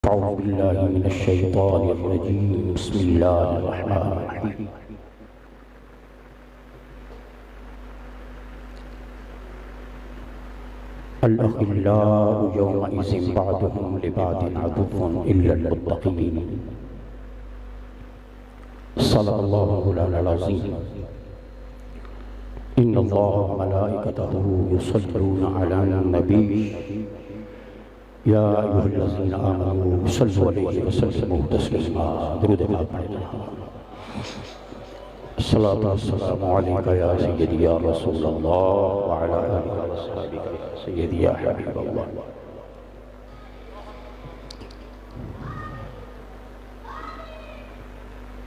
अऊज़ु बिल्लाहि मिनश्शैतानिर्रजीम। बिस्मिल्लाहिर्रहमानिर्रहीम। अल-अख़िल्लाउ यौमइज़िन बअदुहुम लिबअदिन अदुव्वुन इल्लल मुत्तक़ीन। सल्लल्लाहु अलैहि वसल्लम। इन्नल्लाहा व मलाइकतहु युसल्लूना अलन नबी या अय्युहल्लज़ीना आमनू सल्लु अलैहि व सल्लिमू तस्लीमा। दुरूद पाक पढ़ें। अस्सलातु वस्सलामु अलैका या सय्यदी या रसूलल्लाह व अला आलिका व अस्हाबिका या सय्यदी या हबीबल्लाह।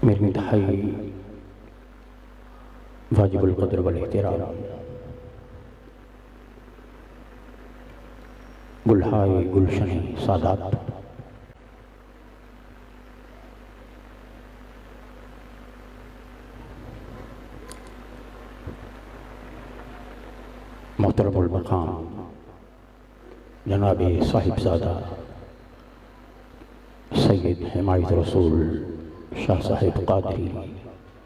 मेरी इंतहाई वाजिबुल क़द्र वल एहतिराम गुलहाए गुलशने सादात मोहतरमुल मकाम जनाब साहिबजादा सैयद हिमायत रसूल शाह साहिब कादरी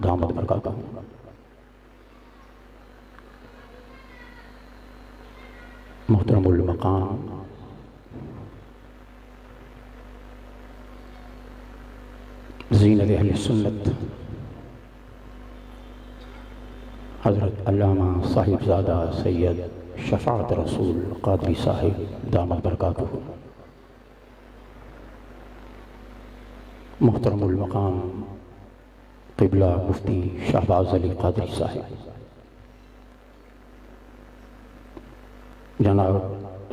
दामद बरकातहू, मोहतरमुल मकाम ज़ीनत अहले सुन्नत हज़रत अल्लामा साहिबजादा सैयद शफ़ाअत रसूल कादरी साहिब दामद बरकातहू, मोहतरमुल मकाम क़िबला मुफ्ती शहबाज अली कादरी साहिब, जनाब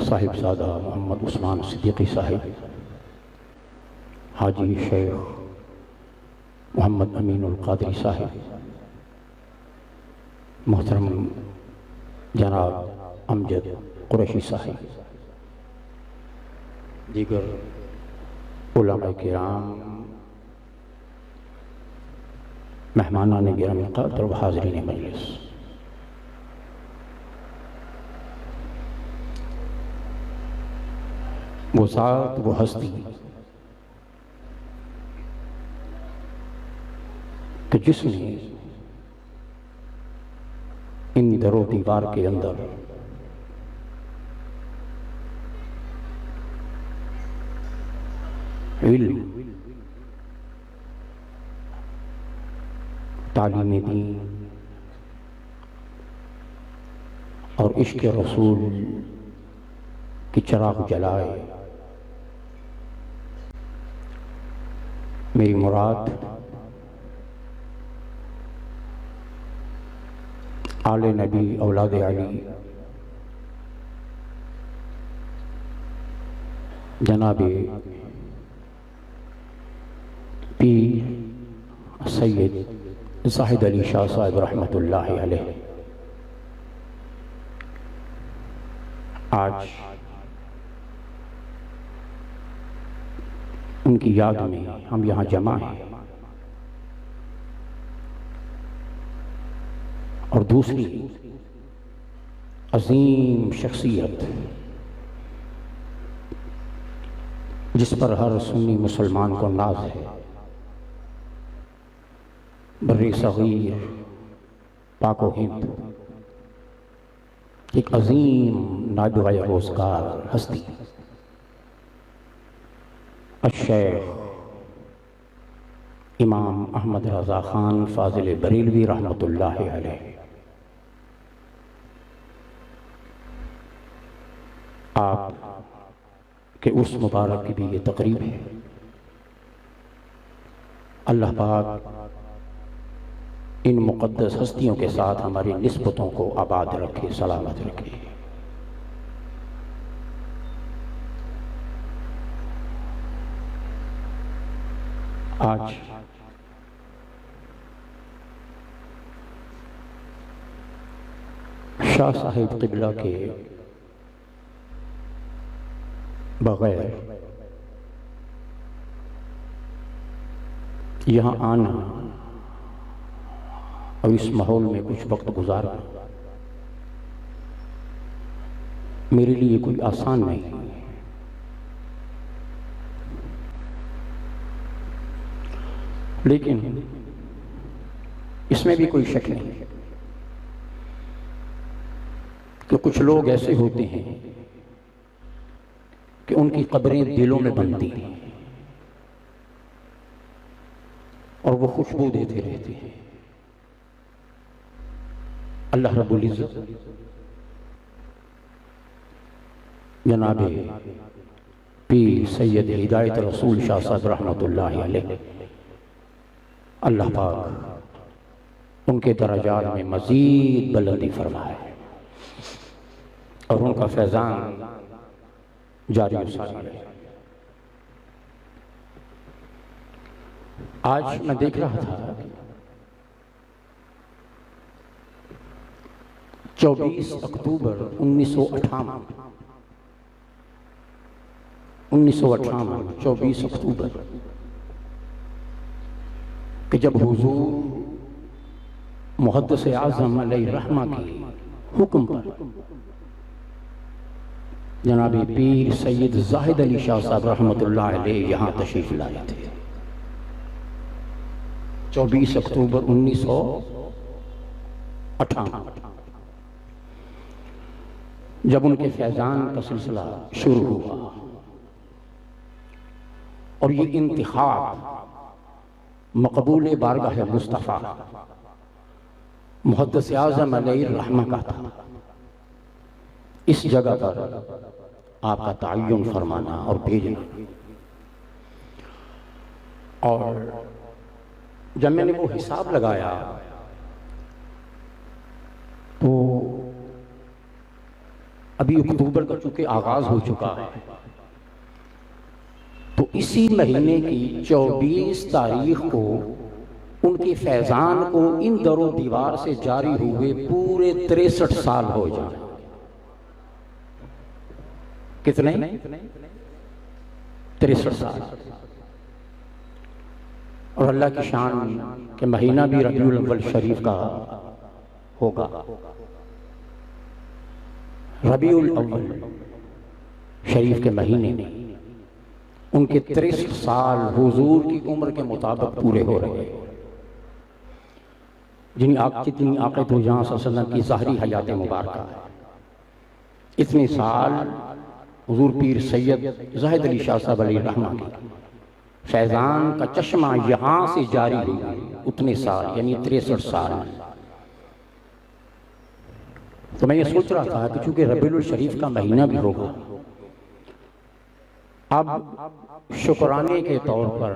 साहिबजादा मोहम्मद उस्मान सिद्दीकी साहिब, हाजी शेख मोहम्मद अमीनुल कादरी साहिब, मोहतरम जनाब अमजद कुरैशी साहिब, दीगर उलमाए किराम, मेहमानान गिरामी क़द्र व हाज़रीन मजलिस, वो ज़ात वो हस्ती कि जिसने इन दरो दीवार के अंदर इल्म, तालीम दीन और इश्क़ रसूल की चिराग जलाए। मेरी मुराद आले नबी औलाद अली जनाबे पीर सैयद ज़ाहिद अली शाह साहिब रहमतुल्लाहि अलैह आज उनकी याद में हम यहाँ जमा हैं। और दूसरी अजीम शख्सियत जिस पर हर सुन्नी मुसलमान को नाज है, बर्रे सगीर पाको हिंद, एक अजीम नाजुआ रोज़गार हस्ती शेख इमाम अहमद रज़ा ख़ान फ़ाज़िल बरेलवी रहमतुल्लाहि अलैह आप के उस मुबारक की भी ये तकरीब है। अल्लाह पाक इन मुक़द्दस हस्तियों के साथ हमारी निस्बतों को आबाद रखे, सलामत रखे। आज शाह साहिब क़िबला के बग़ैर यहाँ आना और इस माहौल में कुछ वक्त गुजारना मेरे लिए कोई आसान नहीं। लेकिन इसमें भी कोई शक नहीं कि कुछ लोग ऐसे होते हैं कि उनकी कब्रें दिलों में बनती हैं और वो खुशबू देते रहते हैं। अल्लाह रब्बुल इज़्ज़त जनाबे पीर सैयद हिदायत रसूल शाह साहब रहमतुल्लाहि अलैह, अल्लाह पाक उनके दरजात में मजीद बुलंदी फरमाए और उनका फैज़ान जारी व सारी रहे। आज मैं देख रहा था 24 अक्टूबर 1958 24 अक्टूबर कि जब हुजूर मुहद्दिस आज़म अलैहिर्रहमा की हुक्म पर जनाब पीर सैयद जाहिद अली शाह साहब रहमतुल्लाह अलैह यहाँ तशरीफ लाए थे। 24 अक्टूबर 1958 जब उनके फैज़ान का सिलसिला शुरू हुआ और ये इंतिखाब मकबूल बारगाह मुस्तफ़ा मुहद्दिस आज़म अलैहिर्रहमा का था, इस जगह पर आपका तअय्युन फरमाना और भेजना। और जब मैंने वो हिसाब लगाया तो अभी अक्टूबर का चूंकि आगाज हो चुका है, तो इसी महीने की 24 तारीख को उनके फैज़ान को इन दरो दीवार से जारी हुए पूरे 63 साल हो जाए। कितने? 63 साल। और अल्लाह की शान के महीना भी रबीउल अव्वल शरीफ का होगा। रबीउल अव्वल शरीफ के महीने में उनके 63 साल हुजूर की उम्र के मुताबिक पूरे हो रहे हैं, जितनी आक़िद हो जहाँ सल्लल्लाहु की ज़ाहरी हयात मुबारक है। इतने साल हुजूर पीर सैयद जाहिद अली शाह साहब अलैहिर्रहमा की फैज़ान का चश्मा यहाँ से जारी हुआ, उतने साल यानी 63 साल। तो मैं ये सोच रहा था कि चूंकि रबीउल शरीफ का महीना भी होगा, अब शुक्राने के तौर पर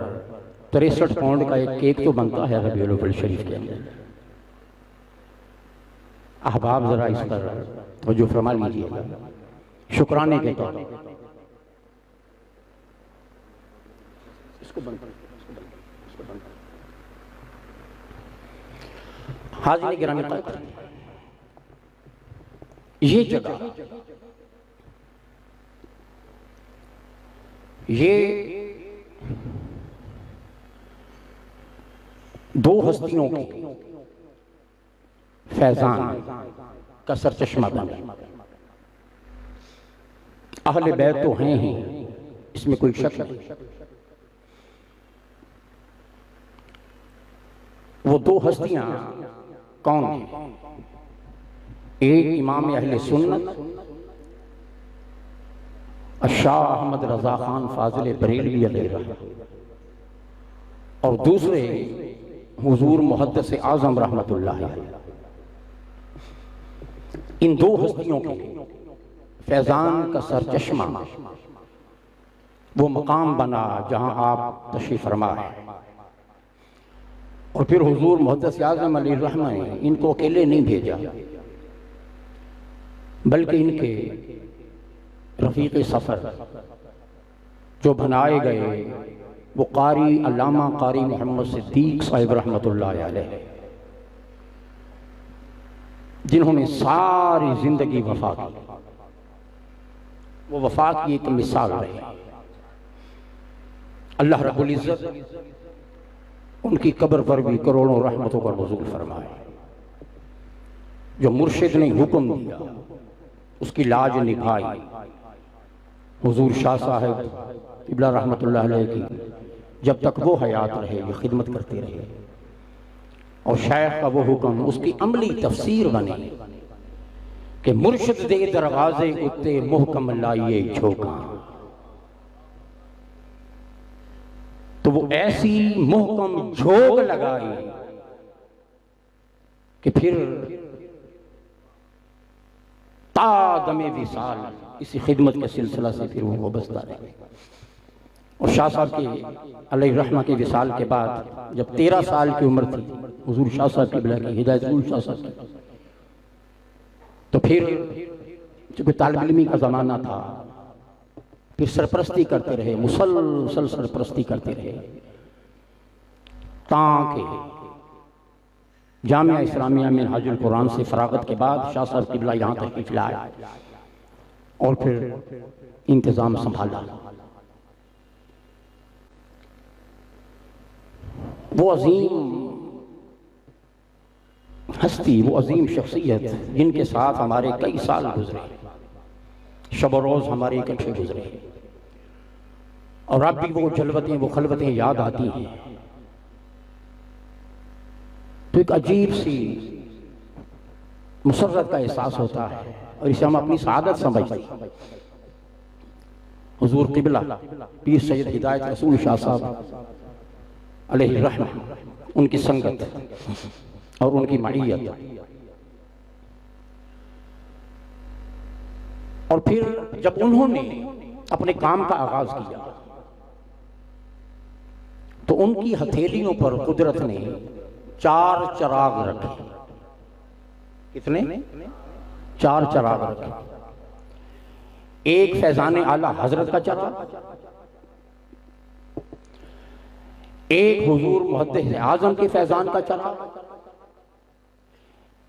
63 पाउंड का एक केक तो बनता है रबीउल अव्वल शरीफ के अंदर। अहबाब जरा इस पर तवज्जो फरमा लीजिएगा, शुक्राने के तौर पर इसको बंद कर। हाज़िर गिरामी क़द्र, ये जगह, ये दो हस्तियों की फैज़ान का सरचश्मा बने। अहले बैत तो हैं ही, इसमें कोई शक नहीं। वो दो हस्तियां कौन हैं? एक इमाम अहले सुन्नत शाह अहमद रजा खान फाजिल बरेलवी अलैहि, और दूसरे हुजूर मुहद्दिस आज़म रहमतुल्लाह अलैह। इन दो हस्तियों के फैज़ान का सरचश्मा वो मकाम बना जहां आप तशरीफ फरमा है। और फिर हुजूर मुहद्दिस आज़म अलैहिर्रहमा ने इनको अकेले नहीं भेजा, बल्कि इनके रफ़ीक़ सफ़र जो बनाए गए वो कारी अल्लामा कारी मोहम्मद सिद्दीक़ साहिब रहमतुल्लाह अलैह, जिन्होंने सारी जिंदगी वफा की, वो वफा की एक मिसाल रही। अल्लाह रब्बुल इज़्ज़त उनकी कब्र पर भी करोड़ों रहमतों का नुज़ूल फरमाए। जो मुर्शिद ने हुक्म दिया उसकी लाज निभाई। हुजूर शाह साहब क़िबला रहमतुल्लाह अलैह की जब तक वो हयात रहे ये खिदमत करते रहे, और शेख का वो हुक्म उसकी अमली तफसीर बने कि मुर्शिद दे दरवाजे उत्ते मुहकम लाइए झोंका। तो वो ऐसी मुहकम झोंक लगाई कि फिर तादमे विसाल इसी खिदमत के सिलसिला से फिर वो वाबस्ता रहे। और शाह साहब के अलैहि रहमा के विसाल के बाद जब 13 साल की उम्र थी, हुजूर शाह साहब की बिला की हिदायतुल शाह साहब की, तो फिर चूंकि तालिब इल्मी का ज़माना था, फिर सरपरस्ती करते रहे, मुसलसल सरपरस्ती करते रहे, ताकि जामिया इस्लामिया में मिनहाजुल कुरान से फरागत के बाद शाह साहब की बिला यहाँ तक लाए और फिर इंतज़ाम संभाला। वो अजीम हस्ती, वो अजीम शख्सियत जिनके साथ हमारे कई साल गुजरे, शब रोज़ हमारे इकट्ठे गुजरे, और अब भी वो जलवतें वो खलवतें याद आती हैं तो एक अजीब सी मुसर्रत का एहसास होता है, और इसे हम अपनी सआदत समझते हैं। हुजूर क़िबला पीर सैयद हिदायत रसूल शाह साहब अलैहि रहमा, उनकी संगत और उनकी मईयत, और फिर जब उन्होंने अपने काम का आगाज किया तो उनकी हथेलियों पर कुदरत ने 4 चराग रखे। कितने? 4 चराग रखे। एक फैजान आला हजरत का चराग, एक हुजूर मुहद्दिस आजम के फैजान का चराग,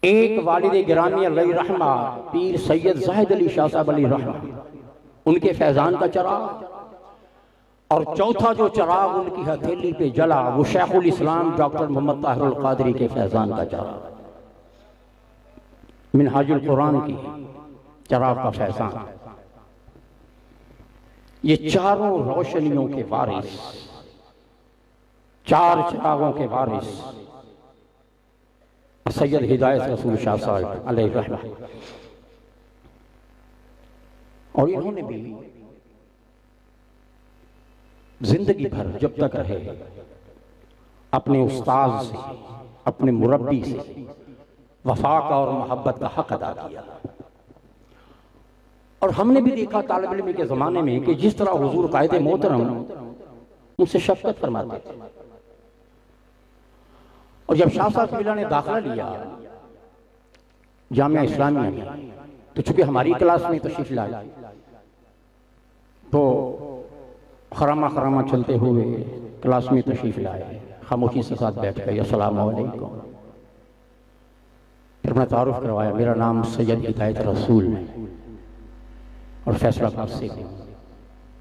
एक वालिद गिरामी अलैहि रहमा पीर सैयद ज़ाहिद अली शाह साहब अलैहि रहमा उनके फैजान का चराग, और चौथा जो चराग उनकी हथेली पे जला वो शेखुल इस्लाम डॉक्टर मोहम्मद ताहिरुल क़ादरी के फैजान का चराग, मिनहाजुल कुरान की चराग का फैजान। ये चारों रोशनियों के वारिस, 4 चरागों के वारिस सैयद हिदायत रसूल शाह साहब अलैहि रहमा, और इन्होंने भी जिंदगी भर जब तक रहे अपने उस्ताद से, अपने मुरब्बी से वफा का और मोहब्बत का हक अदा किया। और हमने भी देखा तालिब इल्मी के ज़माने में कि जिस तरह हुजूर कायदे मोहतरम उनसे शफ़क़त फरमाते थे, और जब शाह साहब क़िबला ने दाखिला लिया जामिया इस्लामिया में, तो चूंकि हमारी क्लास में तशरीफ लाए तो खरामा खरामा चलते हुए क्लास में तशरीफ लाए, खामोशी से साथ बैठ गए, अस्सलाम वालेकुम। फिर मैं तारुफ करवाया, मेरा नाम सैयद हिदायत रसूल है और फैसलाबाद से हूँ,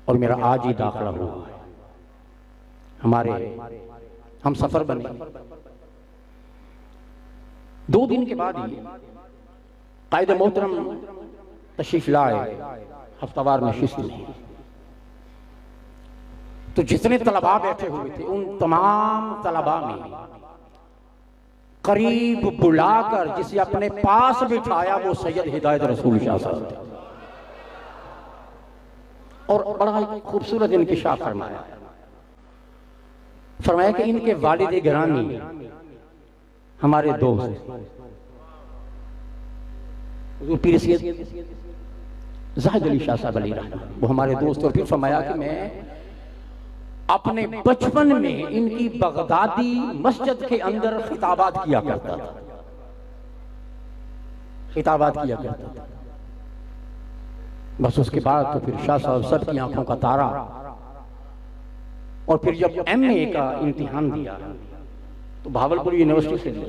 और मेरा आज ही दाखिला हुआ है। हम सफर बने। 2 दिन के बाद ही कायदे मोहतरम तशरीफ लाए, हफ्तावार में शिस्त में, तो जितने तलबा बैठे हुए थे उन तमाम तलबा में करीब बुलाकर जिसे अपने पास बिठाया वो सैयद हिदायत रसूल शाह साहब थे, और बड़ा खूबसूरत इंकिशाफ फरमाया कि इनके वालिद गिरामी हमारे दोस्त पीर सैयद ज़ाहिद अली शाह साहब अलैहि रहमा, वो हमारे दोस्त। और फिर फरमाया कि मैं अपने बचपन में इनकी बगदादी मस्जिद के अंदर खिताबात किया करता था, बस उसके बाद तो फिर शाह साहब सबकी आंखों का तारा। और फिर जब MA का इम्तिहान दिया तो भावलपुर यूनिवर्सिटी से दिया,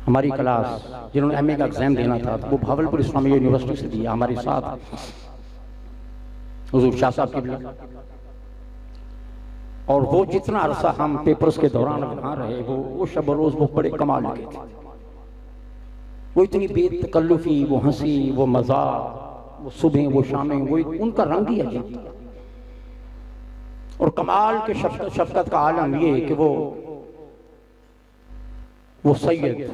हमारी क्लास जिन्होंने MA का एग्जाम देना था तो वो भावलपुर इस्लामी यूनिवर्सिटी से दिया हमारे साथ हुजूर शाह साहब की। और वो जितना अरसा हम पेपर्स के दौरान वहां रहे, वो शब रोज वो बड़े कमाल के थे। वो इतनी बेतकल्लुफी, वो हंसी, वो मजा, वो सुबह, वो शामें, वो उनका रंग ही अजीब था। और कमाल के शफकत का आलम ये कि वो सैयद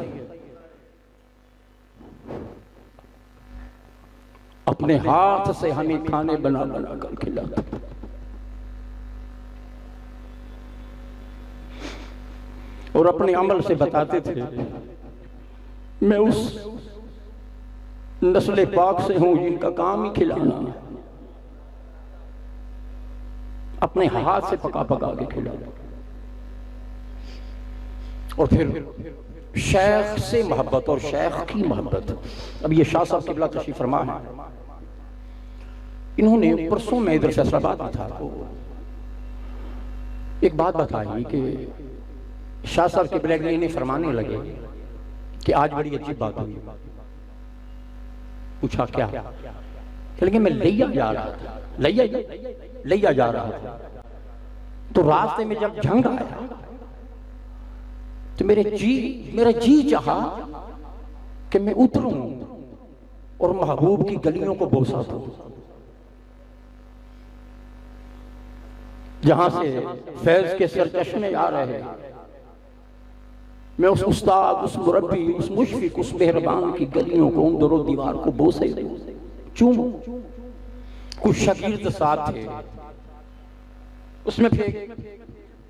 अपने हाथ से हमें खाने बना बना कर खिलाते, और अपने अमल से बताते थे मैं उस नस्ल पाक से हूं जिनका काम ही खिलाना, अपने हाथ से पका पका के खिलाना। और फिर शेख से मोहब्बत और शेख की मोहब्बत। अब ये शाह साहब किबला तशरीफ फरमा है, इन्होंने परसों में इधर फैसलाबाद में था तो एक बात बताई कि शाह साहब किबला इन्हें फरमाने लगे कि आज बड़ी अजीब बात हुई। पूछा क्या? लेकिन मैं लिया जा रहा था, लिया जा रहा था, तो रास्ते में जब जंग आया तो मेरा जी चाहा कि मैं उतरूं और महबूब की गलियों को बोसा दूं, जहां से फैज के सरचश्मे आ रहे हैं। मैं उस उस्ताद, उस मुरब्बी, उस मुशफिक, उस मेहरबान की गलियों को, उन दरो दीवार को बोसे चूमूं। कुछ शागिर्द साथ थे, उसमें फिर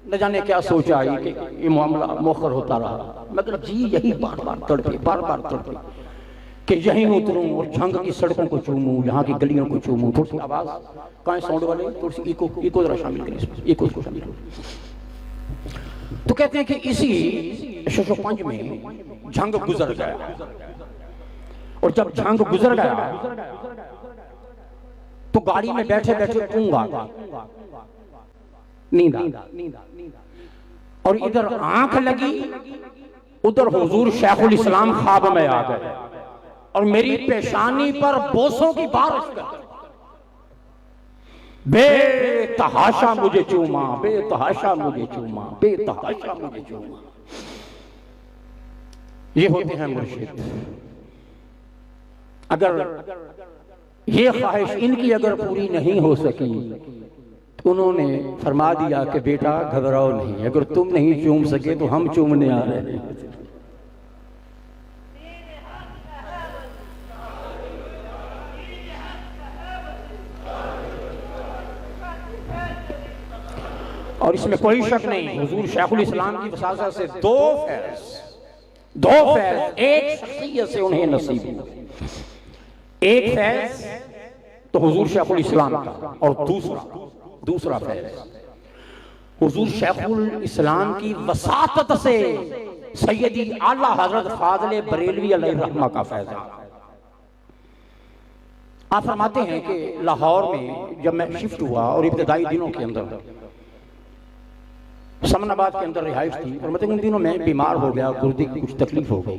न जाने क्या सोचा कि ये मामला मोखर होता रहा, मतलब जी यही बार बार तड़पे कि यहीं उतरूं और झंग की सड़कों को चूमूं, यहाँ की गलियों को चूमूं। थोड़ी सी आवाज कहाँ साउंड वाले, थोड़ी सी इको जरा शामिल करें इसमें, इको को शामिल करें। तो कहते हैं कि इसी शशोपंज में झंग गुजर गया, और जब झंग गुजर गया तो गाड़ी में बैठे बैठे ऊँघ आ गई, नींद आ गई, और इधर आंख लगी, उधर हुजूर शेखुल इस्लाम ख्वाब में आ गए और मेरी पेशानी पर बोसों की बारिश कर, बेतहाशा मुझे चूमा, बेतहाशा मुझे चूमा, बेतहाशा मुझे चूमा। ये होते हैं मुर्शिद। अगर ये ख्वाहिश इनकी अगर पूरी नहीं हो सकी तो उन्होंने फरमा दिया कि बेटा घबराओ नहीं, अगर तुम नहीं चूम सके तो हम चूमने आ रहे हैं। और इसमें कोई शक नहीं, हुजूर शेखुल इस्लाम की वसासा से दो फैज एक शख्सियत से उन्हें नसीब हुआ। एक फैज तो हुजूर शेखुल इस्लाम का, और दूसरा फैज हुजूर शेखुल इस्लाम की वसातत से सैयदी आला हजरत फाज़िल बरेलवी अलैहिर्रहमा का फैज। आप फरमाते हैं कि लाहौर में जब मैं शिफ्ट हुआ और इब्तदाई दिनों के अंदर समनाबाद के अंदर रिहाइश थी, और मतलब उन दिनों में बीमार हो गया, गुर्दे की कुछ तकलीफ हो गई,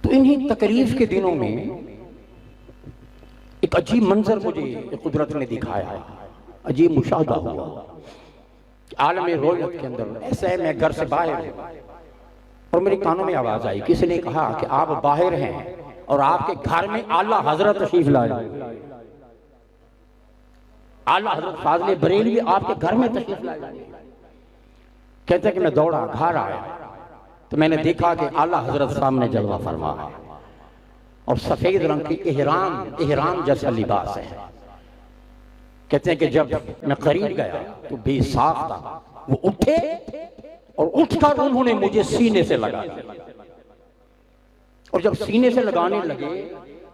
तो इन्हीं तकलीफ के दिनों में एक अजीब मंजर मुझे कुदरत ने दिखाया, अजीब मुशाहदा हुआ आलम रोयत के अंदर। ऐसे मैं घर से बाहर हूं और मेरे कानों में आवाज आई, किसी ने कहा कि आप बाहर हैं और आपके घर में आला हजरत तशरीफ लाए, आला हजरत फाज़िल बरेलवी आपके घर में तशरीफ लाए। कहते हैं कि मैं दौड़ा, घर आया तो मैंने देखा कि आला हजरत सामने जलवा फरमा है और सफेद रंग की इहराम जैसा लिबास है। कहते हैं कि जब मैं करीब गया तो बेसाख था, वो उठे और उठकर उन्होंने मुझे सीने से लगा, और जब सीने से लगाने लगे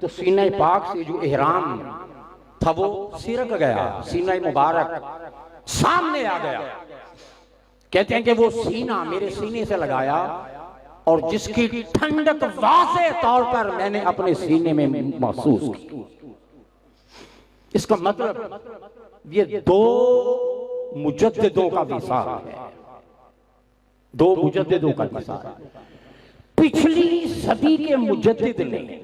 तो सीने पाक से जो इहराम था वो सिरक गया, सीना मुबारक सामने आ गया। कहते हैं कि वो सीना मेरे सीने से लगाया और जिसकी ठंडक वाज़े तौर पर मैंने अपने सीने में महसूस की। इसका मतलब ये दो मुजद्दिदों का विसाल है, दो मुजद्दिदों का विसाल। पिछली सदी के मुजद्दिद ने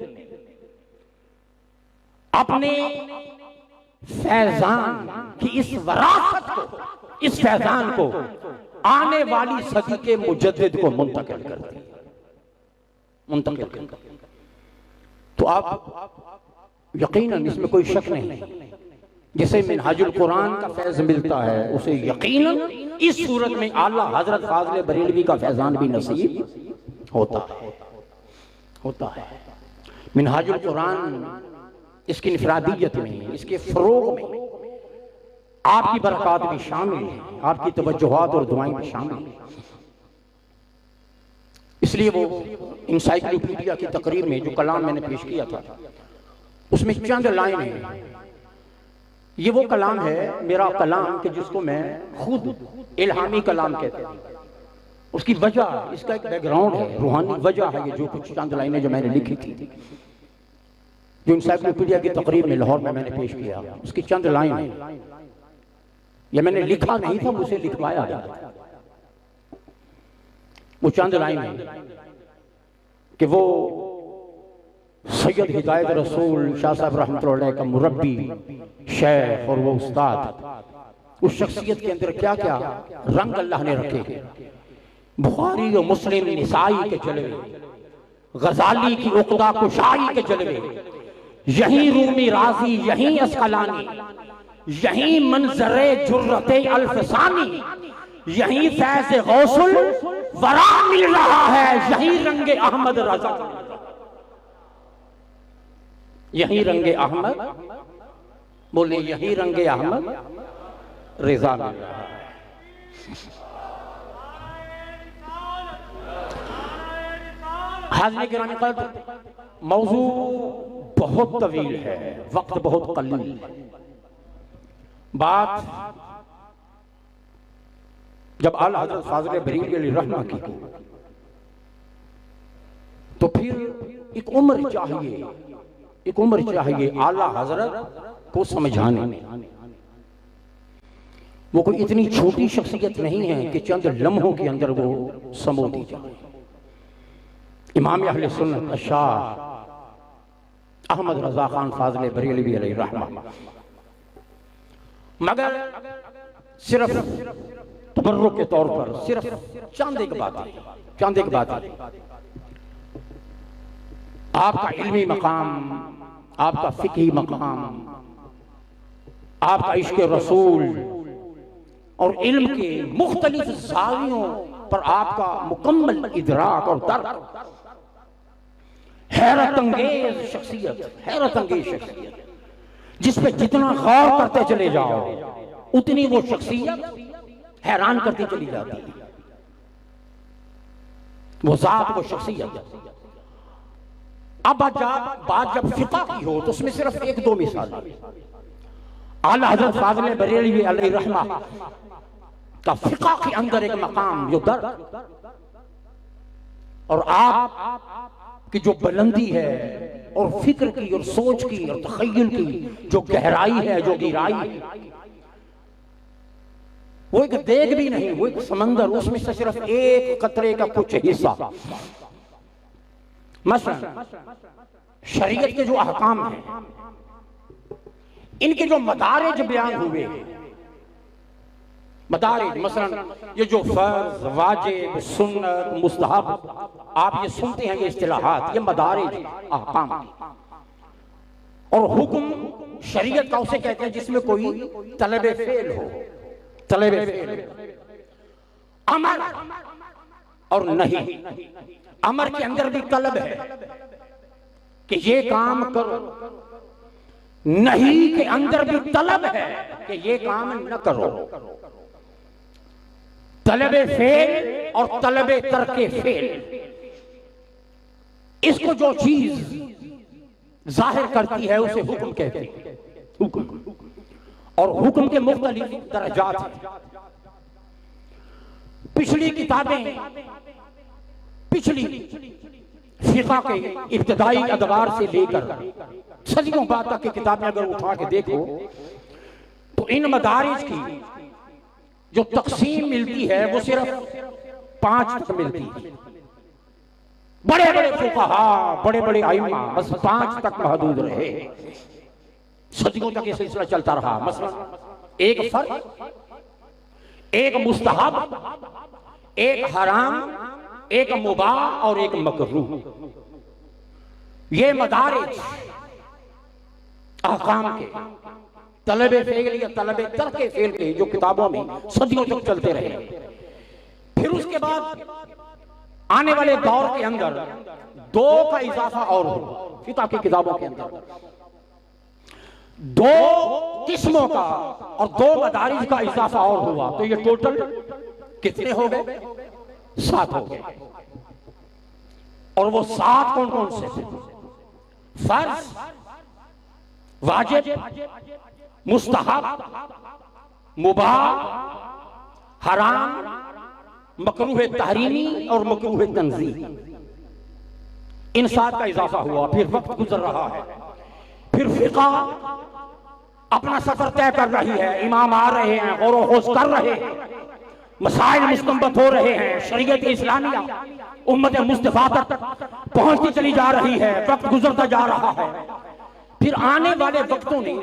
अपने फैजान की इस वरासत को, इस फैजान को आने वाली सदी के मुजद्दिद को मुंतकिल कर दिया, मुंतकिल कर दिया। तो आप यकीनन इसमें कोई शक नहीं, जिसे मिनहाजुल कुरान का फैज़ मिलता है उसे यकीनन इस सूरत में आला हजरत फाज़िल बरेलवी का फैज़ान भी नसीब होता है। मिनहाजुल कुरान इसकी इनफरादियत में, इसके फ़रोग़ में आपकी बरक़ात भी शामिल है, आपकी तवज्जुहात और दुआएं भी शामिल हैं। इसलिए वो इंसाइक्लोपीडिया की तकरीर में जो कलाम मैंने पेश किया था उसमें चंद लाइन है। ये वो कलाम है, मेरा कलाम कि जिसको मैं खुद इल्हामी कलाम कहता हूँ। उसकी वजह, इसका एक बैकग्राउंड है, रूहानी वजह है। ये जो कुछ चंद लाइनें जो मैंने लिखी थी, जो इंसाइक्लोपीडिया की तकरीर में लाहौर में मैंने पेश किया, उसकी चंद लाइन है। ये मैंने लिखा नहीं था, मुझे लिखवाया गया। वो चंद लाइन है कि वो सैयद हिदायत रसूल शाह साहब रहमतुल्लाह अलैह का मुरब्बी, शेख और वो उस्ताद, उस शख्सियत के अंदर क्या क्या रंग अल्लाह ने रखे। बुखारी और मुस्लिम निसाई के जलवे, गजाली की उक़दा कुशाई के जलवे, यही रूमी राजी, यही अस्कलानी, यही मंजरे जुर्रते अल्फसानी, यही फैज़ गौसुल वरा मिल रहा है, यही रंगे अहमद रजा, यही रंगे अहमद, बोले यही रंगे अहमद रजा मिल रहा है। हाज़िर गिरामी क़द्र, मौजू बहुत तवील है, वक्त बहुत कलील है। बात जब आला हज़रत फाज़िल बरेलवी अलैहिर्रहमा की तो फिर एक उम्र चाहिए आला हज़रत को समझाने में। वो कोई इतनी छोटी शख्सियत नहीं है कि चंद लम्हों के अंदर वो समो दी जाए। इमाम अहले सुन्नत शाह अहमद रज़ा खान फाज़िल बरेलवी अलैहिर्रहमा, मगर सिर्फ तबर्रुक के तौर पर सिर्फ चंद एक बात है। आपका इल्मी मकाम, आपका फ़िक़ही मकाम, आपका इश्क़ रसूल और इल्म के मुख्तलिफ ज़ावियों पर आपका मुकम्मल इदराक और दर्क, हैरत अंगेज शख्सियत जिस पे जितना गौर करते चले जाओ उतनी वो शख्सियत हैरान करती चली जाती है। वो ज़ात, वो शख्सियत। अब बात जब फ़िक़ह की हो तो उसमें सिर्फ एक दो मिसाल। आला हज़रत फाज़िल बरेलवी अलैहिर्रहमा का फ़िक़ह के अंदर एक मकाम जो दर्द और आप की जो बुलंदी है और फिक्र की और सोच की और तख़य्युल की जो गहराई है, जो गहराई है, वो एक देग भी नहीं, वो एक समंदर, उसमें से सिर्फ एक कतरे का कुछ हिस्सा। मसलन शरीयत के जो अहकाम हैं, इनके जो मदारिज बयान हुए, मदारिज मसलन ये जो फर्ज, वाजिब, सुन्नत, मुस्तहब, आप ये सुनते हैं ये इस्तिलाहात, ये मदारिज अहकाम। और हुक्म शरीयत का उसे कहते हैं जिसमें कोई तलब फेल हो, अमर और नहीं। अमर के अंदर भी तलब है कि ये काम करो, नहीं के अंदर भी तलब है कि ये काम न करो। तलब फेल और तलब तरके फेल, इसको जो चीज जाहिर करती है उसे हुक्म कहते हैं। हुक्म और हुक्म के मुख्तलिफ दरजात हैं। पिछली किताबें, पिछली फ़िक़ह के इब्तिदाई अदवार से लेकर सदियों बाद तक की किताबें अगर उठा के देखो तो इन मदारिज की जो तक़सीम मिलती है वो सिर्फ 5 तक मिलती है। बड़े बड़े फ़ुक़हा, बड़े बड़े आइम्मा बस 5 तक महदूद रहे। सदियों तक ये सिलसिला चलता रहा। मसलन एक फर्ज, एक मुस्तहब, एक हराम, एक मुबाह और एक मकरूह, ये मदारिज अहकाम के तलबे फेल या तलबे तरके फेल के जो किताबों में सदियों तक चलते रहे। फिर उसके बाद आने वाले दौर के अंदर दो का इजाफा और हो, फिक़ह की किताबों के अंदर दो किस्मों का और दो मदारिज का इजाफा और हुआ, तो ये टोटल कितने हो गए? 7 हो गए। और वो 7 कौन कौन से थे? फर्ज, वाजिब, मुस्तहब, मुबाह, हराम, मकरूह तहरीमी और मकरूह तंज़ीह। इन 7 का इजाफा हुआ। फिर वक्त गुजर रहा है, फिर फिक़ह अपना सफर तय कर रही है, इमाम आ रहे हैं, गौर व होश कर रहे हैं, मसाइल मुस्तंबत हो रहे हैं, शरीयत इस्लामिया उम्मत मुस्तफा तक पहुंचती चली जा रही है, वक्त गुजरता जा रहा है। फिर आने वाले वक्तों ने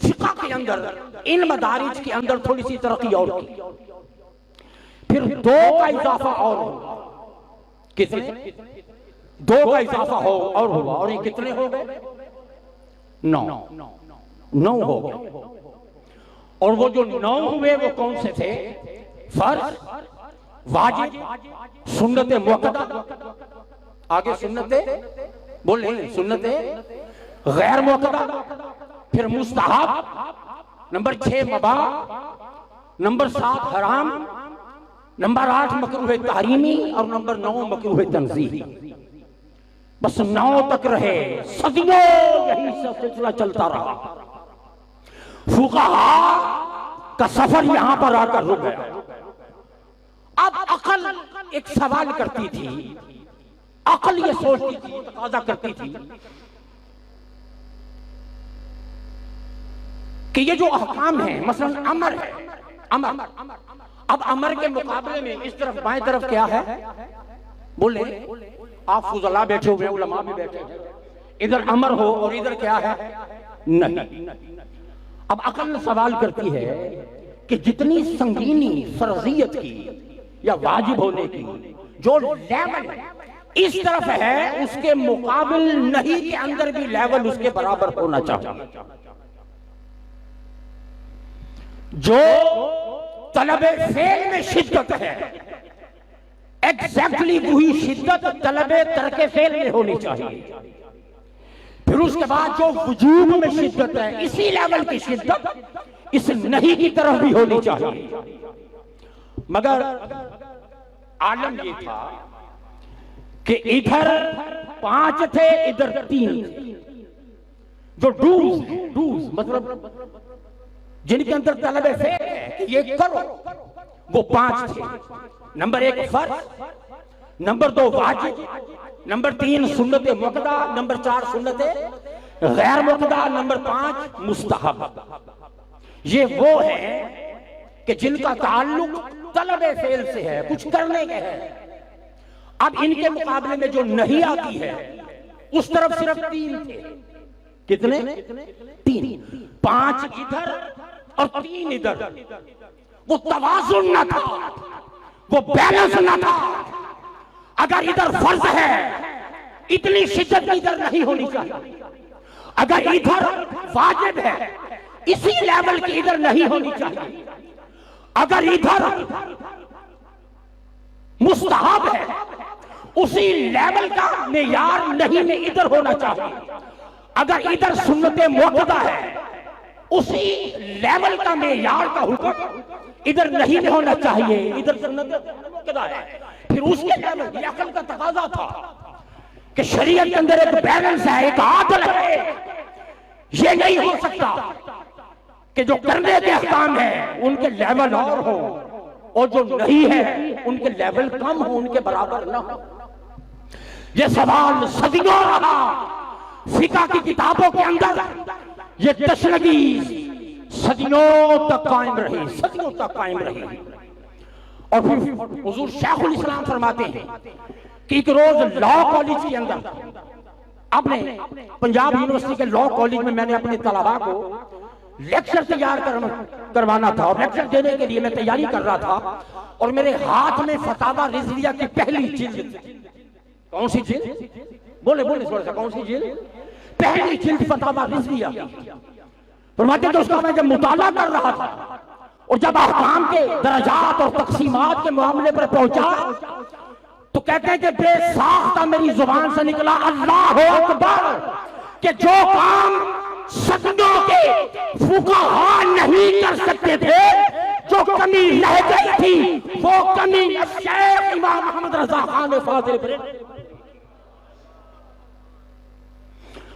फिक़ह के अंदर इन मदारिज के अंदर थोड़ी सी तरक्की और की। फिर 2 का इजाफा और हुआ। कितने? 2 का इजाफा हो और हुआ, और ये कितने हो गए? 9 हो गए। और वो जो 9 हुए वो कौन से थे? फर्ज, वाजिब, सुन्नत मुअक्कदा, आगे सुन्नते बोले, सुन्नते गैर मुअक्कदा, फिर मुस्तहब, नंबर 6 मुबाह, नंबर 7 हराम, नंबर 8 मकरूह तहरीमी और नंबर 9 मकरूह तंज़ीह। बस 9 तक रहे, सदियों यही सिलसिला चलता रहा। फुक़हा का सफर यहां पर आकर रुक गया। अब अकल एक सवाल करती थी, अकल ये सोचती थी, तकाज़ा करती थी कि ये जो अहकाम है, मसलन अमर है, अमर, अब अमर के मुकाबले में इस तरफ बाएं तरफ क्या है? बोले, आप फुज़ला बैठे हुए, उलमा भी बैठे हैं, इधर अमर हो और इधर क्या है? नहीं। अब अकल सवाल करती है कि जितनी संगीनी फर्जियत की या वाजिब होने की जो लेवल इस तरफ है, उसके मुकाबिल नहीं के अंदर भी लेवल उसके बराबर होना चाहिए। जो तलबे फेल में शिद्दत है, एग्जैक्टली वही शिद्दत तलबे तरके फेल में होनी चाहिए। फिर उसके बाद जो वजूब में शिद्दत है, इसी लेवल की शिद्दत इस नहीं की तरफ भी होनी चाहिए। मगर आलम ये था कि इधर 5 थे, इधर 3 थे। जो डूज मतलब जिनके अंदर तलबे फेल है, ये करो, वो 5 थे। नंबर 1 फर्ज, नंबर 2 वाजिब, नंबर 3 सुन्नत मुअक्कदा, नंबर 4 सुन्नत गैर मुअक्कदा, नंबर 5 मुस्तहब। ये वो है कि जिनका ताल्लुक तलबे फेल से है, कुछ करने के है। अब इनके मुकाबले में जो नहीं आती है, उस तरफ सिर्फ 3 थे। कितने? 3। 5 इधर और 3 इधर। वो तवाज़ुन न था, वो बैलेंस न था। अगर इधर फर्ज है, इतनी शिद्दत इधर नहीं होनी चाहिए। अगर इधर वाजिब है, इसी लेवल की इधर नहीं होनी चाहिए। अगर इधर मुस्तहब है, उसी लेवल का मेयार नहीं में इधर होना चाहिए। अगर इधर सुन्नत मुअक्कदा है, उसी लेवल का मेयार का हुक्म इधर नहीं में होना चाहिए। इधर सुन्नत मुअक्कदा है, फिर उसके लेवल अकल का तकाजा था कि शरीयत के अंदर एक बैलेंस है, एक आदल है। ये नहीं हो सकता कि जो करने के अहकाम है उनके लेवल और हो, और जो नहीं है उनके लेवल कम हो, उनके बराबर ना हो। ये सवाल सदियों रहा फिक़ह की किताबों के अंदर। ये तशनगी सदियों तक कायम रही, सदियों तक कायम रही। और फिर हुजूर शेखुल इस्लाम फरमाते हैं कि एक रोज लॉ कॉलेज के अंदर, अपने पंजाब यूनिवर्सिटी के लॉ कॉलेज में मैंने अपने तलबा को लेक्चर तैयार करवाना था, और लेक्चर देने के लिए मैं तैयारी कर रहा था, और मेरे हाथ में फतावा रिजविया की पहली जिल्द। कौन सी जिल्द? बोले थोड़ा सा, कौन सी जिल्द? पहली जिल्द फतावा रिजविया। फरमाते तो उसका मैं जब मुताला कर रहा था और जब अहकाम के दर्जात और तकसीमात के मामले पर पहुंचा तो कहते हैं कि बेसाख्ता मेरी जुबान से निकला अल्लाह अकबर, कि जो काम सदियों के फुकाहा नहीं कर सकते थे, जो कमी रह गई थी वो कमी शेख इमाम मोहम्मद रजा खान फाजिल बरेलवी।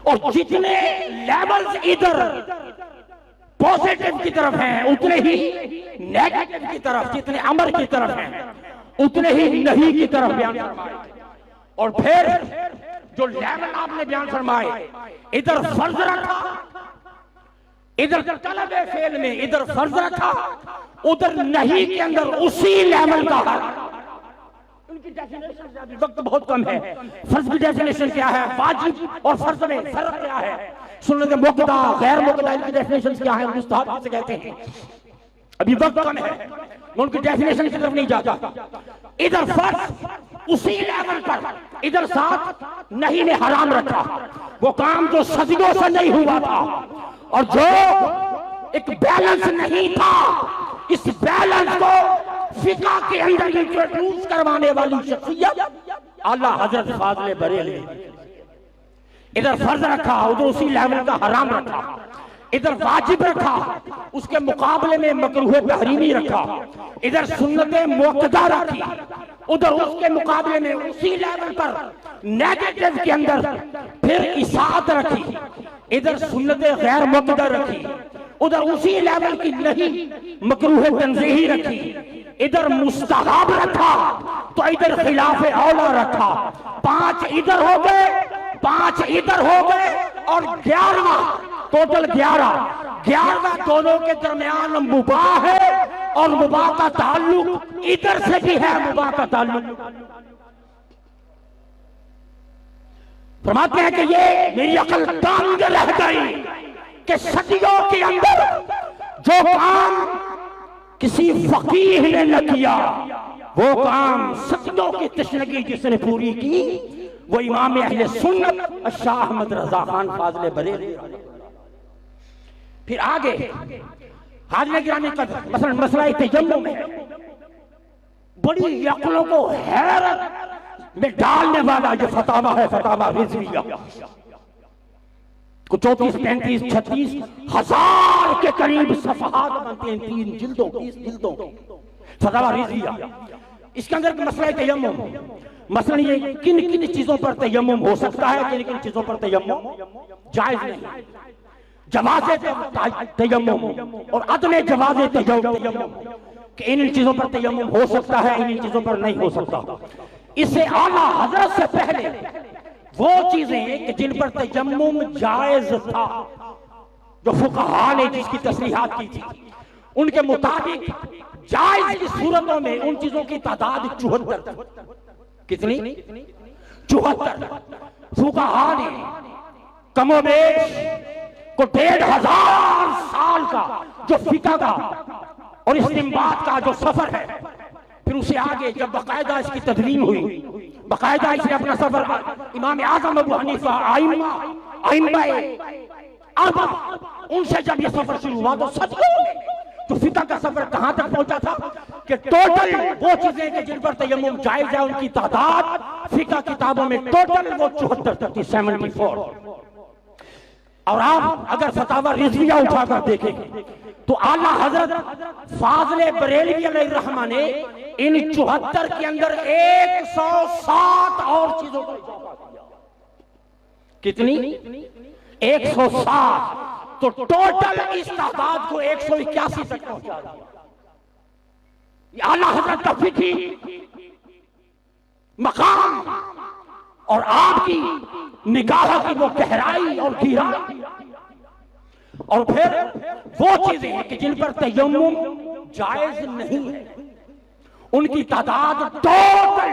और जितने लेवल्स इधर पॉजिटिव की तरफ हैं उतने ही नेगेटिव की तरफ, जितने अमर की तरफ हैं उतने ही नहीं की तरफ बयान फरमाए। और फिर जो लेवल आपने बयान फरमाए, इधर फर्ज रखा, इधर तलब फेल में इधर फर्ज रखा, उधर नहीं के अंदर उसी लेवल का है। उनकी डेफिनेशन अभी वक्त बहुत कम है। फर्ज की डेफिनेशन क्या है, वाजिब और फर्ज में फर्क क्या है, सुन्नत मुक्तदा गैर मुक्तदा की डेफिनेशन क्या है, मुस्ताहब से कहते हैं। अभी वक्त कम है, मैं उनकी डेफिनेशन की तरफ नहीं जाता। इधर फर्ज उसी लेवल पर, इधर साथ नहीं ने हराम रखा, वो काम जो सदियों से नहीं हुआ था और जो एक बैलेंस नहीं था, इस बैलेंस को फिका के अंदर इंट्रोड्यूस करवाने वाली शख्सियत आला हजरत फाजिल बरेलवी। इधर फर्ज रखा, उधर उसी लेवल का हराम रखा, इधर वाजिब रखा, उसके मुकाबले में मकरूह तहरीमी रखा, इधर सुन्नत मुअक्कदा रखी, उधर उसके मुकाबले में उसी लेवल पर नेगेटिव के अंदर फिर इसाअत रखी, इधर सुन्नत गैर मुअक्कदा रखी, उधर उसी लेवल की नहीं मकरूह तंज़ीही रखी, इधर मुस्तहब रखा तो इधर खिलाफ औला रखा। 5 इधर हो गए, 5 इधर हो गए और 11 टोटल 11 दोनों के दरमियान मुबाह है और मुबाह का ताल्लुक इधर से भी है, मुबाह का ताल्लुक। फरमाते हैं कि ये मेरी अकल दंग रह गई कि सदियों के अंदर जो काम किसी फकीह ने न किया, वो काम सदियों की तशनगी जिसने पूरी की, वो इमाम अहले सुन्नत शाह अहमद रजा खान फाजिल बरेलवी। फिर आगे हाज़िर गिरामी कदर मसलन मसला तयम्मुम में बड़ी अक्लों को हैरत में डालने वाला जो फतावा है, फतावा रिज़विया, कुछ 34, 35, 36 हजार के करीब सफहात बनते हैं, 3 जिल्दों 30 जिल्दों फतावा रिज़विया। इसके अंदर मसला तयम्मुम, मसलन ये किन किन चीजों पर तयम्मुम हो सकता है, किन किन चीजों पर तयम्मुम जायज नहीं, जवाज़े तयम्मुम और अदम जवाज़े तयम्मुम, कि इन चीजों पर तयम्मुम हो सकता है, इन चीजों पर नहीं हो सकता। इससे आला हजरत से पहले वो चीजें कि जिन पर तयम्मुम जायज था, जो फुक़हा ने जिसकी तस्रीहात की थी, उनके मुताबिक जायज की सूरतों में उन चीजों की तादाद 74। कितनी? 74। फुक़हा ने कमोबेश को 1500 साल का जो फिका का और इस्तिंबात का जो सफर है, फिर उसे आगे जब बाकायदा इसकी तदवीन हुई, बाकायदा इसने अपना सफर इमाम आज़म अबू हनीफा उनसे जब ये सफर शुरू हुआ तो सच तो फिका का सफर कहां तक पहुंचा था कि टोटल वो चीजें कि जिन पर तयम्मुम जायज है उनकी तादाद फिका किताबों में टोटल वो 74 तक थी, 74। और आप अगर फतावा रिज़विया उठाकर देखेंगे तो आला हजरत फाजिल बरेलवी अलैहिर्रहमा ने इन 74 के अंदर 107 और चीजों का इजाफा किया। कितनी? 107। तो टोटल इस तादाद को 181 तक पहुंचा दिया। आला हजरत का फिकी मकाम और आपकी निगाह की वो गहराई और गहराई, और फिर वो चीजें कि जिन पर तयम्मुम जायज नहीं है, उनकी तादाद टोटल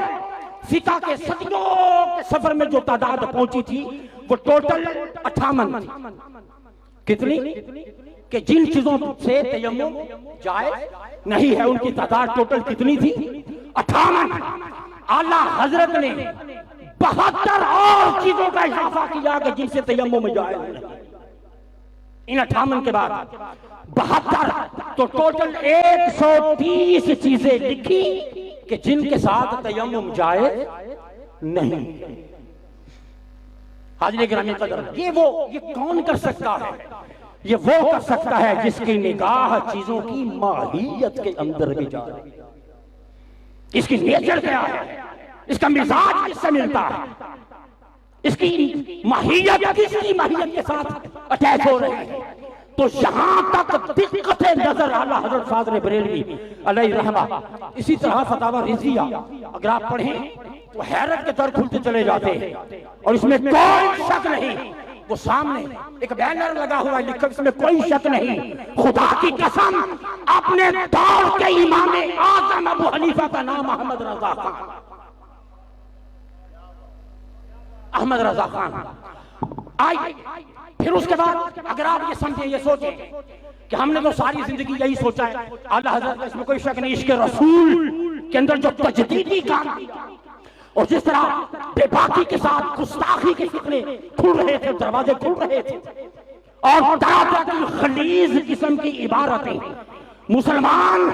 फिका के सदियों के सफर में जो तादाद पहुंची थी वो टोटल 58 थी। कितनी? कि जिन चीजों से तयम्मुम जायज नहीं है उनकी तादाद टोटल कितनी थी? 58। आला हजरत ने 72 और चीजों का इजाफा किया कि जिनसे तयम्मुम जायज नहीं। इन 58 के बाद 72, तो टोटल 130 चीजें लिखी कि जिनके साथ तयम्मुम जाए नहीं। हाज़िर गिरामी कदर, ये कौन कर सकता है? ये वो कर सकता है जिसकी निगाह चीजों की माहियत के अंदर भी जा रही है। इसकी नेचर क्या है, इसका मिजाज किससे मिलता है, इसकी माहियत किसकी माहियत के साथ अटैच हो रही है। तो यहां तक दिक्कतें नजर आला हजरत फाज़िल बरेलवी अलैहि रहमा, इसी तरह फतावा रिज़विया अगर आप पढ़ें तो हैरत के दर खुलते चले जाते हैं। और इसमें कोई शक नहीं, वो सामने एक बैनर लगा हुआ है, लिखा इसमें कोई शक नहीं, खुदा की कसम अपने दौर के इमाम आज़म अबू हनीफा का नाम अहमद रज़ा खान, अहमद रज़ा खान। आइए फिर उसके बाद अगर आप ये समझे, ये सोचें कि हमने तो सारी जिंदगी यही सोचा है, आला हज़रत, इसमें कोई शक नहीं, इश्क़ रसूल के अंदर जो तजदीदी काम और जिस तरह बेबाकी के साथ गुस्ताखी के फितने खुल रहे थे, दरवाजे खुल रहे थे, और तरह तरह की खलीज किस्म की इबारतें, मुसलमान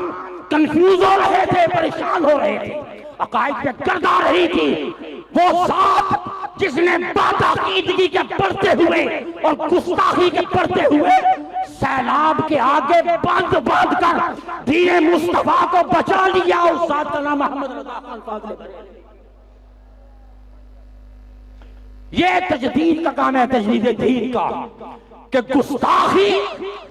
कंफ्यूज हो रहे थे, परेशान हो रहे थे, अकायद पे गर्द आ रही थी। वो साथ जिसने बाकायदगी के पढ़ते हुए और गुस्ताखी के पढ़ते हुए सैलाब के आगे बांध बांध कर दीने मुस्तफा को बचा लिया, उस साथ का नाम अहमद रज़ा खान फाज़िल बरेलवी। ये तजदीद का काम है, तजदीद दीन का, कि गुस्ताखी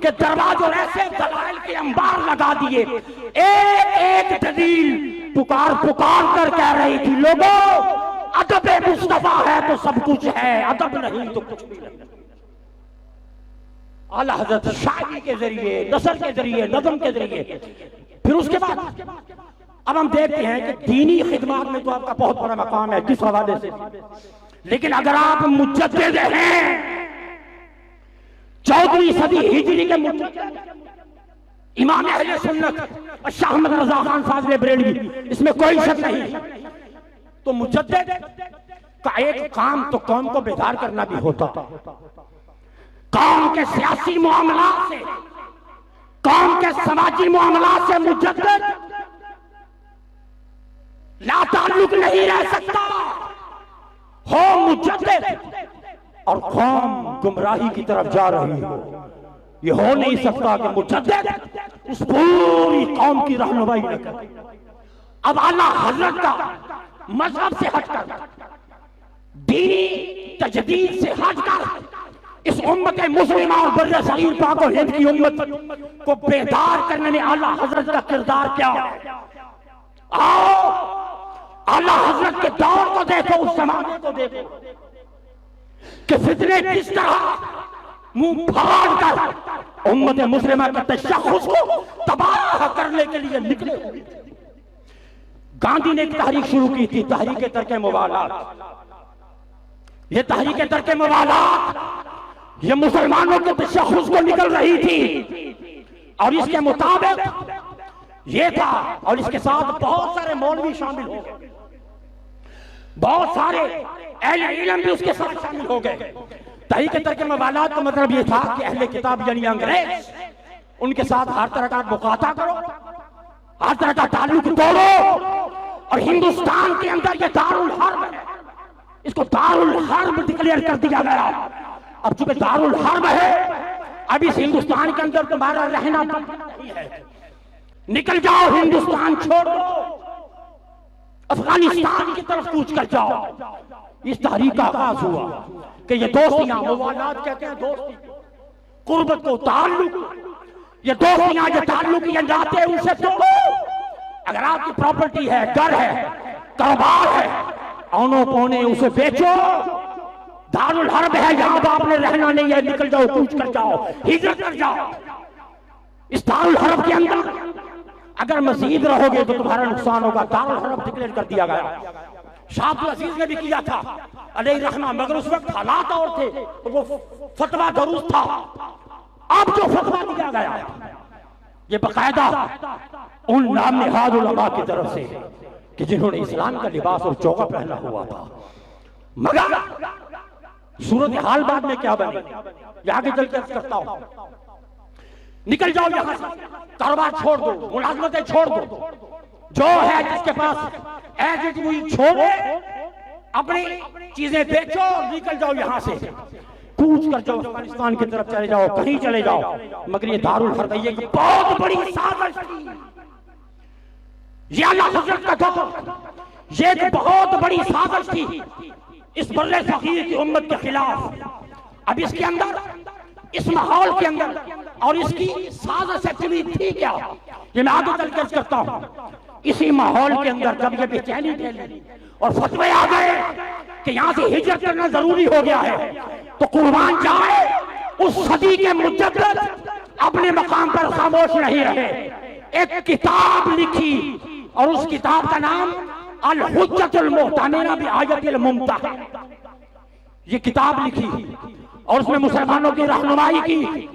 के दरवाजों ऐसे दलाइल के अंबार लगा दिए, एक एक दलील पुकार पुकार कर कह रही थी, लोगों अदब मुस्तफा है तो सब कुछ है, अदब नहीं तो कुछ भी नहीं। आला हज़रत शायरी के जरिए, नसर के जरिए, नज़म के जरिए। फिर उसके बाद अब हम देखते हैं कि दीनी खिदमत में तो आपका बहुत बड़ा मकाम है, किस हवाले से, लेकिन अगर आप मुजद्दिद हैं, 14वीं सदी हिजरी के मुजद्दिद इमाम अहले सुन्नत शाह अहमद रज़ा खान फाज़िल बरेलवी, इसमें कोई शक नहीं। तो मुजद्दिद का एक काम तो कौम को बेदार करना भी होता, कौम के सियासी मामलात से, कौम के समाजी मामलात से मुजद्दिद लाताल्लुक नहीं रह सकता। हो मुजद्दिद और कौम गुमराही की तरफ जा रही हो, ये हो नहीं सकता कि मुजद्दिद उस पूरी कौम की रहनुमाई न करे। अब आला हज़रत का मजहब से हटकर, दीनी तजदीद से हटकर इस उम्मत मुस्लिमा और बर्रे सगीर पाक और हिंद की उम्मत को बेदार करने में आला हज़रत का किरदार क्या है। आओ आला हज़रत के दौर को देखो, उस ज़माने को देखो कि फितने किस तरह मुंह फाड़ कर उम्मत मुस्लिमा के तशख़्ख़ुस को तबाह करने के लिए निकले हुए थे। गांधी ने एक तहरीक शुरू की थी, तहरीक तर्क मुवालात। ये तहरीक तर्क मुवालात ये मुसलमानों के तशख़्ख़ुस को निकल रही थी, और इसके मुताबिक ये था, और इसके साथ बहुत सारे मौलवी शामिल हो गए, बहुत सारे अहले इल्म भी उसके साथ शामिल हो गए। तहरीक तर्क मुवालात का मतलब ये था कि अहले किताब यानी अंग्रेज, उनके साथ हर तरह का मुकाता करो, हर तरह का ताल्लुक तोड़ो, और हिंदुस्तान के अंदर ये दारुल हर्ब है, इसको दारुल हर्ब डिक्लेयर कर दिया गया। अब चूंकि दारुल हर्ब है, अब इस हिंदुस्तान के अंदर तुम्हारा रहना नहीं है, निकल जाओ, हिंदुस्तान छोड़ो, अफगानिस्तान की तरफ कूच कर जाओ। इस तहरीक का आगाज हुआ कि ये दोस्तियां, मुवालात कहते हैं दोस्ती, कुर्बत को, ताल्लुक, ये दोस्तियां जो ताल्लुक ये नाते हैं उनसे तोड़ो। अगर आपकी प्रॉपर्टी है, घर है, कारोबार है, औनो पौने उसे बेचो, दारुल हर्ब है, यहां पर आपने रहना नहीं है, निकल जाओ, कूच कर जाओ, हिजरत कर जाओ। इस दारुल हर्ब के अंदर अगर मजीद रहोगे तो तुम्हारा नुकसान होगा। दारुल हर्ब डिक्लेयर कर दिया गया। शाह अब्दुल अजीज ने भी किया था अलैहि रहमा, मगर उस वक्त हालात और थे, तो वो फतवा दुरुस्त था। अब जो फतवा दिया गया ये बाकायदा उन नाम निहाद उलमा की तरफ से कि जिन्होंने इस्लाम का लिबास और चौका पहना हुआ था, मगर सूरत हाल बाद में क्या बने ये आगे चल कर करता हूं। निकल जाओ यहां से, कारोबार छोड़ दो, मुलाजमतें छोड़ दो, जो है जिसके पास एज इट हुई छोड़ो, अपनी चीजें बेचो और निकल जाओ यहां से, कूच कर जाओ अफगानिस्तान की तरफ चले जाओ, कहीं चले जाओ। मगर ये दारुल हरबैया की बहुत बड़ी साजिश थी, ये अल्लाह हजरत का दौर, ये एक बहुत बड़ी साजिश थी इस बर्रे फकीर की उम्मत के खिलाफ। अब इसके अंदर, इस माहौल के अंदर, और इसकी साजिश एक्चुअली थी क्या, ये मैं आगे चलकर करता हूं। इसी माहौल के अंदर जब ये बेचैनी फैली और फतवे आ गए कि यहां से हिजरत करना जरूरी हो गया है, तो कुर्बान जाए उस सदी के मुजद्दिद अपने मकाम पर खामोश नहीं रहे, एक किताब लिखी और उस किताब का नाम अल हुज्जतुल मुहतमिना बि आयतिल मुमतह। ये किताब लिखी और उसमें मुसलमानों की रहनुमाई की,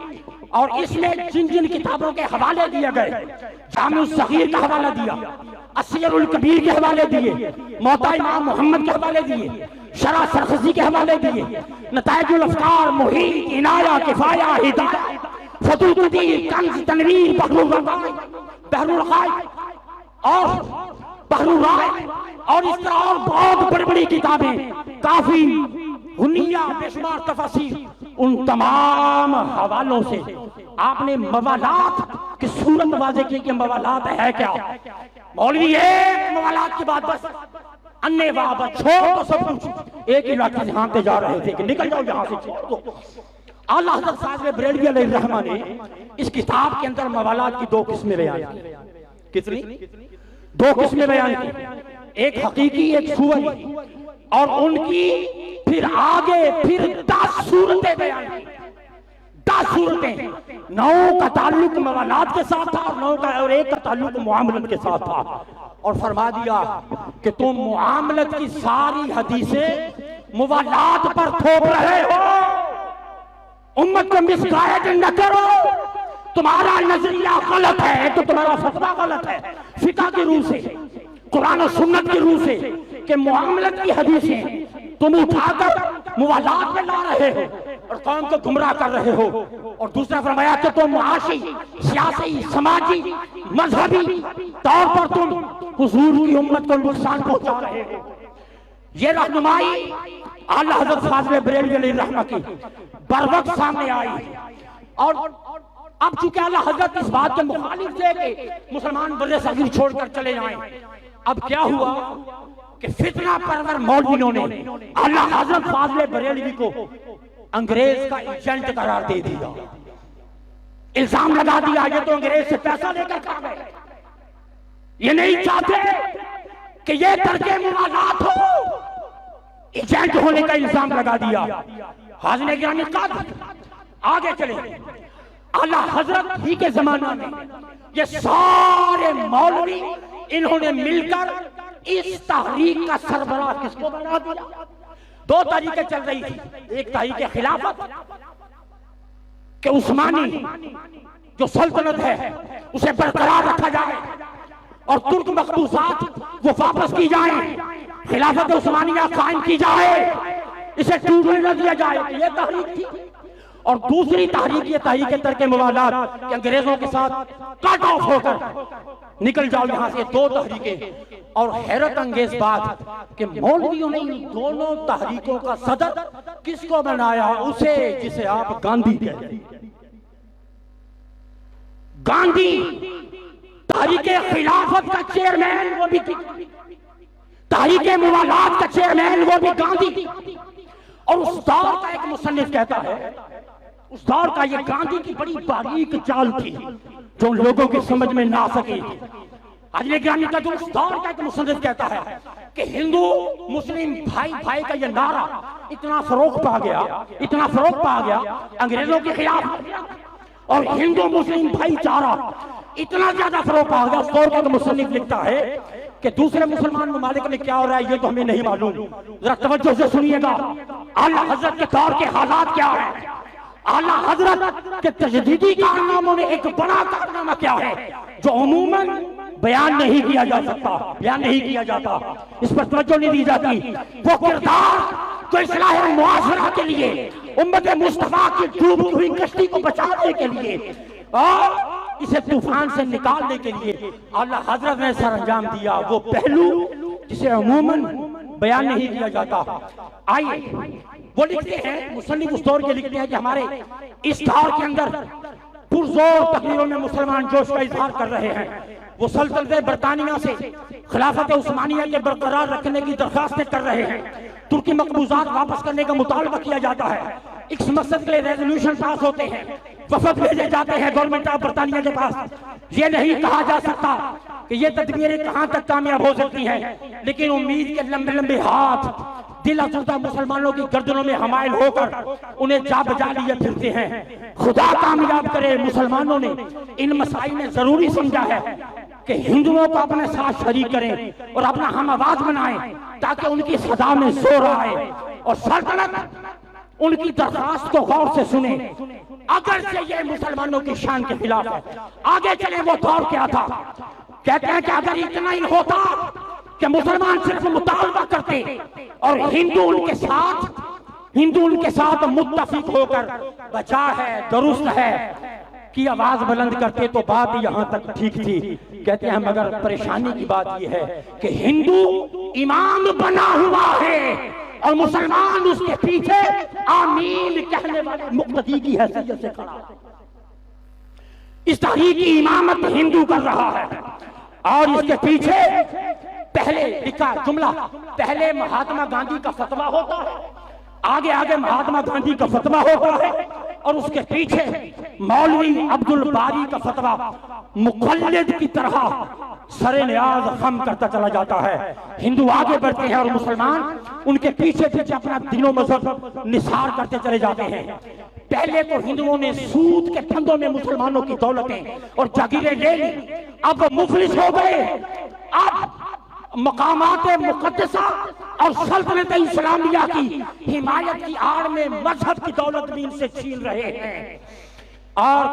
और इसमें जिन जिन किताबों के हवाले दिए गए, जामिउस सगीर का हवाला दिया, अस्सियरुल कबीर के हवाले दिए, मौता इमाम मोहम्मद के हवाले दिए, शरह सरखसी के हवाले दिए, नताइजुल अफकार, मुहीत, इनाया, किफाया, हिदायत, फतुल कदीर, कंज, तनवीर, बहरुल रगाई, बहरुल गायब और बहरुल राय, और इस तरह और बहुत बड़ी बड़ी किताबें, काफी, हुनिया, बेशुमार तफसीर, उन तमाम हवालों से आपने मवालात की सूरत वाज़े की कि मवालात है क्या। मौलवी एक मवालात की बात बस अन्य बात छोड़ तो सब कुछ एक ही लाठी से हांकते जा रहे थे कि निकल जाओ यहां से, छोड़ दो। आला हज़रत साहिब बरेलवी अलैहिर्रहमा ने इस किताब के अंदर मवालात की दो किस्में बयान की। कितनी? दो किस्में बयान की, एक हकीकी एक सूरती, और उनकी फिर आगे फिर 10 सूरतें बयान की। 10 सूरतें, 9 का ताल्लुक मवालात के साथ था और 9 का और 1 का ताल्लुक मुआमलत के साथ था, और फरमा दिया कि तुम मुआमलत की सारी हदीसें मुवालात पर थोप रहे हो, उम्मत को मिसगाइड न करो, तुम्हारा नजरिया गलत है, तो तुम्हारा फतवा गलत है फिका की रूह से, कुरान और सुन्नत की रूह से, कि मुआमलत की हदीसें तुम उठाकर मुवालात में ला रहे हो और कौम को गुमराह कर रहे हो। और दूसरा फरमाया कि तुम मुआशी, सियासी, समाजी, मजहबी तौर पर तुम हुजूर की उम्मत को नुकसान पहुंचा रहे हो। ये रहनुमाई आला हज़रत फाज़िल बरेलवी अलैहिर्रहमा की बरवक्त सामने आई, और अब चूंकि आला हज़रत इस बात के मुखालिफ थे कि मुसलमान बर्रे सगीर छोड़कर चले जाएं, अब क्या हुआ कि फितना परवर मौलवियों ने आला हज़रत फाज़िल बरेलवी को अंग्रेज का एजेंट करार दे दिया, इल्जाम लगा दिया ये तो अंग्रेज से पैसा लेकर खा गए, ये नहीं चाहते कि ये तर्के मुवालात हो, एजेंट होने का इल्जाम लगा दिया। हाज़िर गिरामी आगे चले, आला हज़रत ही के जमाना में ये सारे मौलवी इन्होंने मिलकर इस तहरीक का सरबराह किसको बना दिया। 2 तहरीकें चल रही थी, एक तहरीक खिलाफत कि उस्मानी जो सल्तनत है उसे बरकरार रखा जाए और तुर्क मखबूसात वो वापस की जाए, खिलाफत उस्मानिया कायम की जाए, इसे टूटने न दिया जाए, ये तहरीक थी। और दूसरी तहरीक ये तहरीक तर्क मुवालात कि अंग्रेजों के साथ कट ऑफ होकर निकल जाओ यहां से। 2 तहरीकें, और हैरत अंगेज बात कि मौलवियों ने इन दोनों तहरीकों का सदर किसको बनाया, उसे जिसे आप गांधी कहते हैं। गांधी तहरीक खिलाफत का चेयरमैन वो भी, तहरीक मुवालात का चेयरमैन वो भी गांधी। और उस दौर का एक मुसन्निफ कहता है, उस दौर का ये गांधी की बड़ी बारीक चाल थी जो लोगों की समझ में ना सकी। अजले ज्ञानी का जो उस दौर का एक मुसन्निफ कहता है कि हिंदू मुस्लिम भाई भाई का ये नारा इतना फरोग पा गया, इतना फरोग पा गया अंग्रेजों के खिलाफ, और हिंदू मुस्लिम भाईचारा इतना ज्यादा फरोग पा गया। उस दौर का मुसन्निफ लिखता है कि दूसरे मुसलमान ममालिक में क्या हो रहा है ये तो हमें नहीं मालूम, जरा तवज्जो से सुनिएगा। आला हजरत के दौर के हालात क्या है, आला हजरत के तजदीदी कारनामों में एक बड़ा कारनामा क्या है जो अमूमन बयान नहीं किया जा सकता, बयान नहीं किया जाता, इस पर तवज्जो नहीं दी जाती। वो किरदार तो इस्लाह मुआशरा के लिए, उम्मत मुस्तफा की डूबती हुई कश्ती को बचाने के लिए और इसे तूफान से निकालने के लिए आला हजरत ने सर अंजाम दिया। वो पहलू जिसे अमूमन बयान नहीं किया जाता। आइए वो लिखते हैं, मुसन्निफ उस दौर के लिखते हैं कि हमारे इस दौर के अंदर पुरजोर तकरीरों में मुसलमान जोश का इजहार कर रहे हैं। वो सल्तनत बरतानिया से खिलाफत उस्मानिया के बरकरार रखने की दरखास्तें कर रहे हैं। तुर्की मकबूजात वापस करने का मुतालबा किया जाता है। इस मकसद के लिए रेजोल्यूशन पास होते हैं, वफद भेजे जाते हैं गवर्नमेंट ऑफ बरतानिया के पास। ये नहीं कहा जा सकता कि ये तदबीरें कहां तक कामयाब हो सकती हैं, लेकिन उम्मीद के लंबे लंबे हाथ दिल अफसरदा मुसलमानों की गर्दनों में हमायल होकर उन्हें जा बजा लिए फिरते हैं। खुदा कामयाब करे, मुसलमानों ने इन मसाइल में जरूरी समझा है कि हिंदुओं को अपने साथ शरीक करें और अपना हम आवाज बनाएं ताकि उनकी सदा में जोर आए और सल्तनत उनकी दरखास्त को गौर से सुने। अगर से ये मुसलमानों की शान के खिलाफ है। आगे चले वो दौर क्या था। कहते हैं कि अगर इतना ही होता कि मुसलमान सिर्फ मुतालबा करते और हिंदू उनके साथ मुत्तफिक होकर बचा है, दुरुस्त है की आवाज बुलंद करते तो बात यहाँ तक ठीक थी। कहते हैं मगर परेशानी की बात यह है कि हिंदू इमाम बना हुआ है और मुसलमान उसके पीछे आमीन कहने वाले मुक्तदी की हैसियत से खड़ा है। इस तहरीक की इमामत हिंदू कर रहा है और इसके पीछे पहले लिखा जुमला, पहले महात्मा गांधी का फतवा होता है, आगे आगे महात्मा गांधी का फतवा होता है और उसके पीछे मौलवी अब्दुल बारी का फतवा मुक़ल्लिद की तरह सरे न्याज खम करता चला जाता है। हिंदू आगे बढ़ते हैं और मुसलमान उनके पीछे पीछे अपना दिनो मजहब निसार करते चले जाते हैं। पहले तो हिंदुओं ने सूद के फंदों में मुसलमानों की दौलतें और जागीरें ले ली, अब मुफलिस हो गए। अब मकामात मुक़द्दसा और सल्तनत इस्लामिया की हिमायत की आड़ में मजहब की दौलत भी इनसे छीन रहे हैं और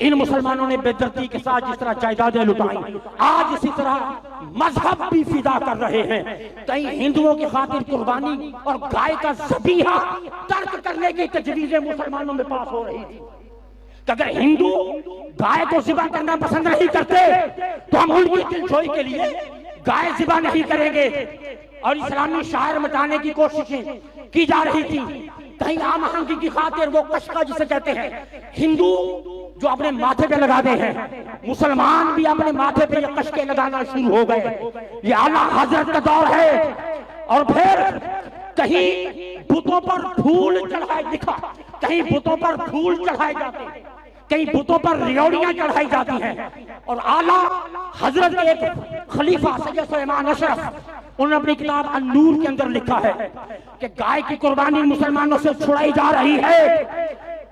इन मुसलमानों ने बेदर्दी के साथ जिस तरह जायदादें लुटाई, आज इसी तरह मजहब भी फिदा कर रहे हैं। कई हिंदुओं की खातिर कुर्बानी और गाय का ज़बीहा तर्क करने की तजवीज़ें मुसलमानों में पास हो रही थी। अगर हिंदू गाय को ज़िबा करना पसंद नहीं करते तो हम उनकी दिलजोई के लिए गाय ज़िबा नहीं करेंगे और इस्लामी शायर मिटाने की कोशिशें की जा रही थी। कहीं आम आहंगी की खातिर वो कशका जिसे कहते हैं हिंदू जो अपने माथे पे लगाते हैं, मुसलमान भी अपने माथे पे ये कशके लगाना शुरू हो गए। ये आला हजरत का दौर है। और फिर कहीं बुतों पर फूल चढ़ाए दिखा, कहीं बुतों पर फूल चढ़ाए जाते हैं, कई बुतों पर रियोड़ियां चढ़ाई जाती हैं। और आला हजरत के एक खलीफा सैयद सुलेमान अशरफ उन्होंने अपनी किताब अन-नूर के अंदर लिखा है कि गाय की कुर्बानी मुसलमानों से छुड़ाई जा रही है,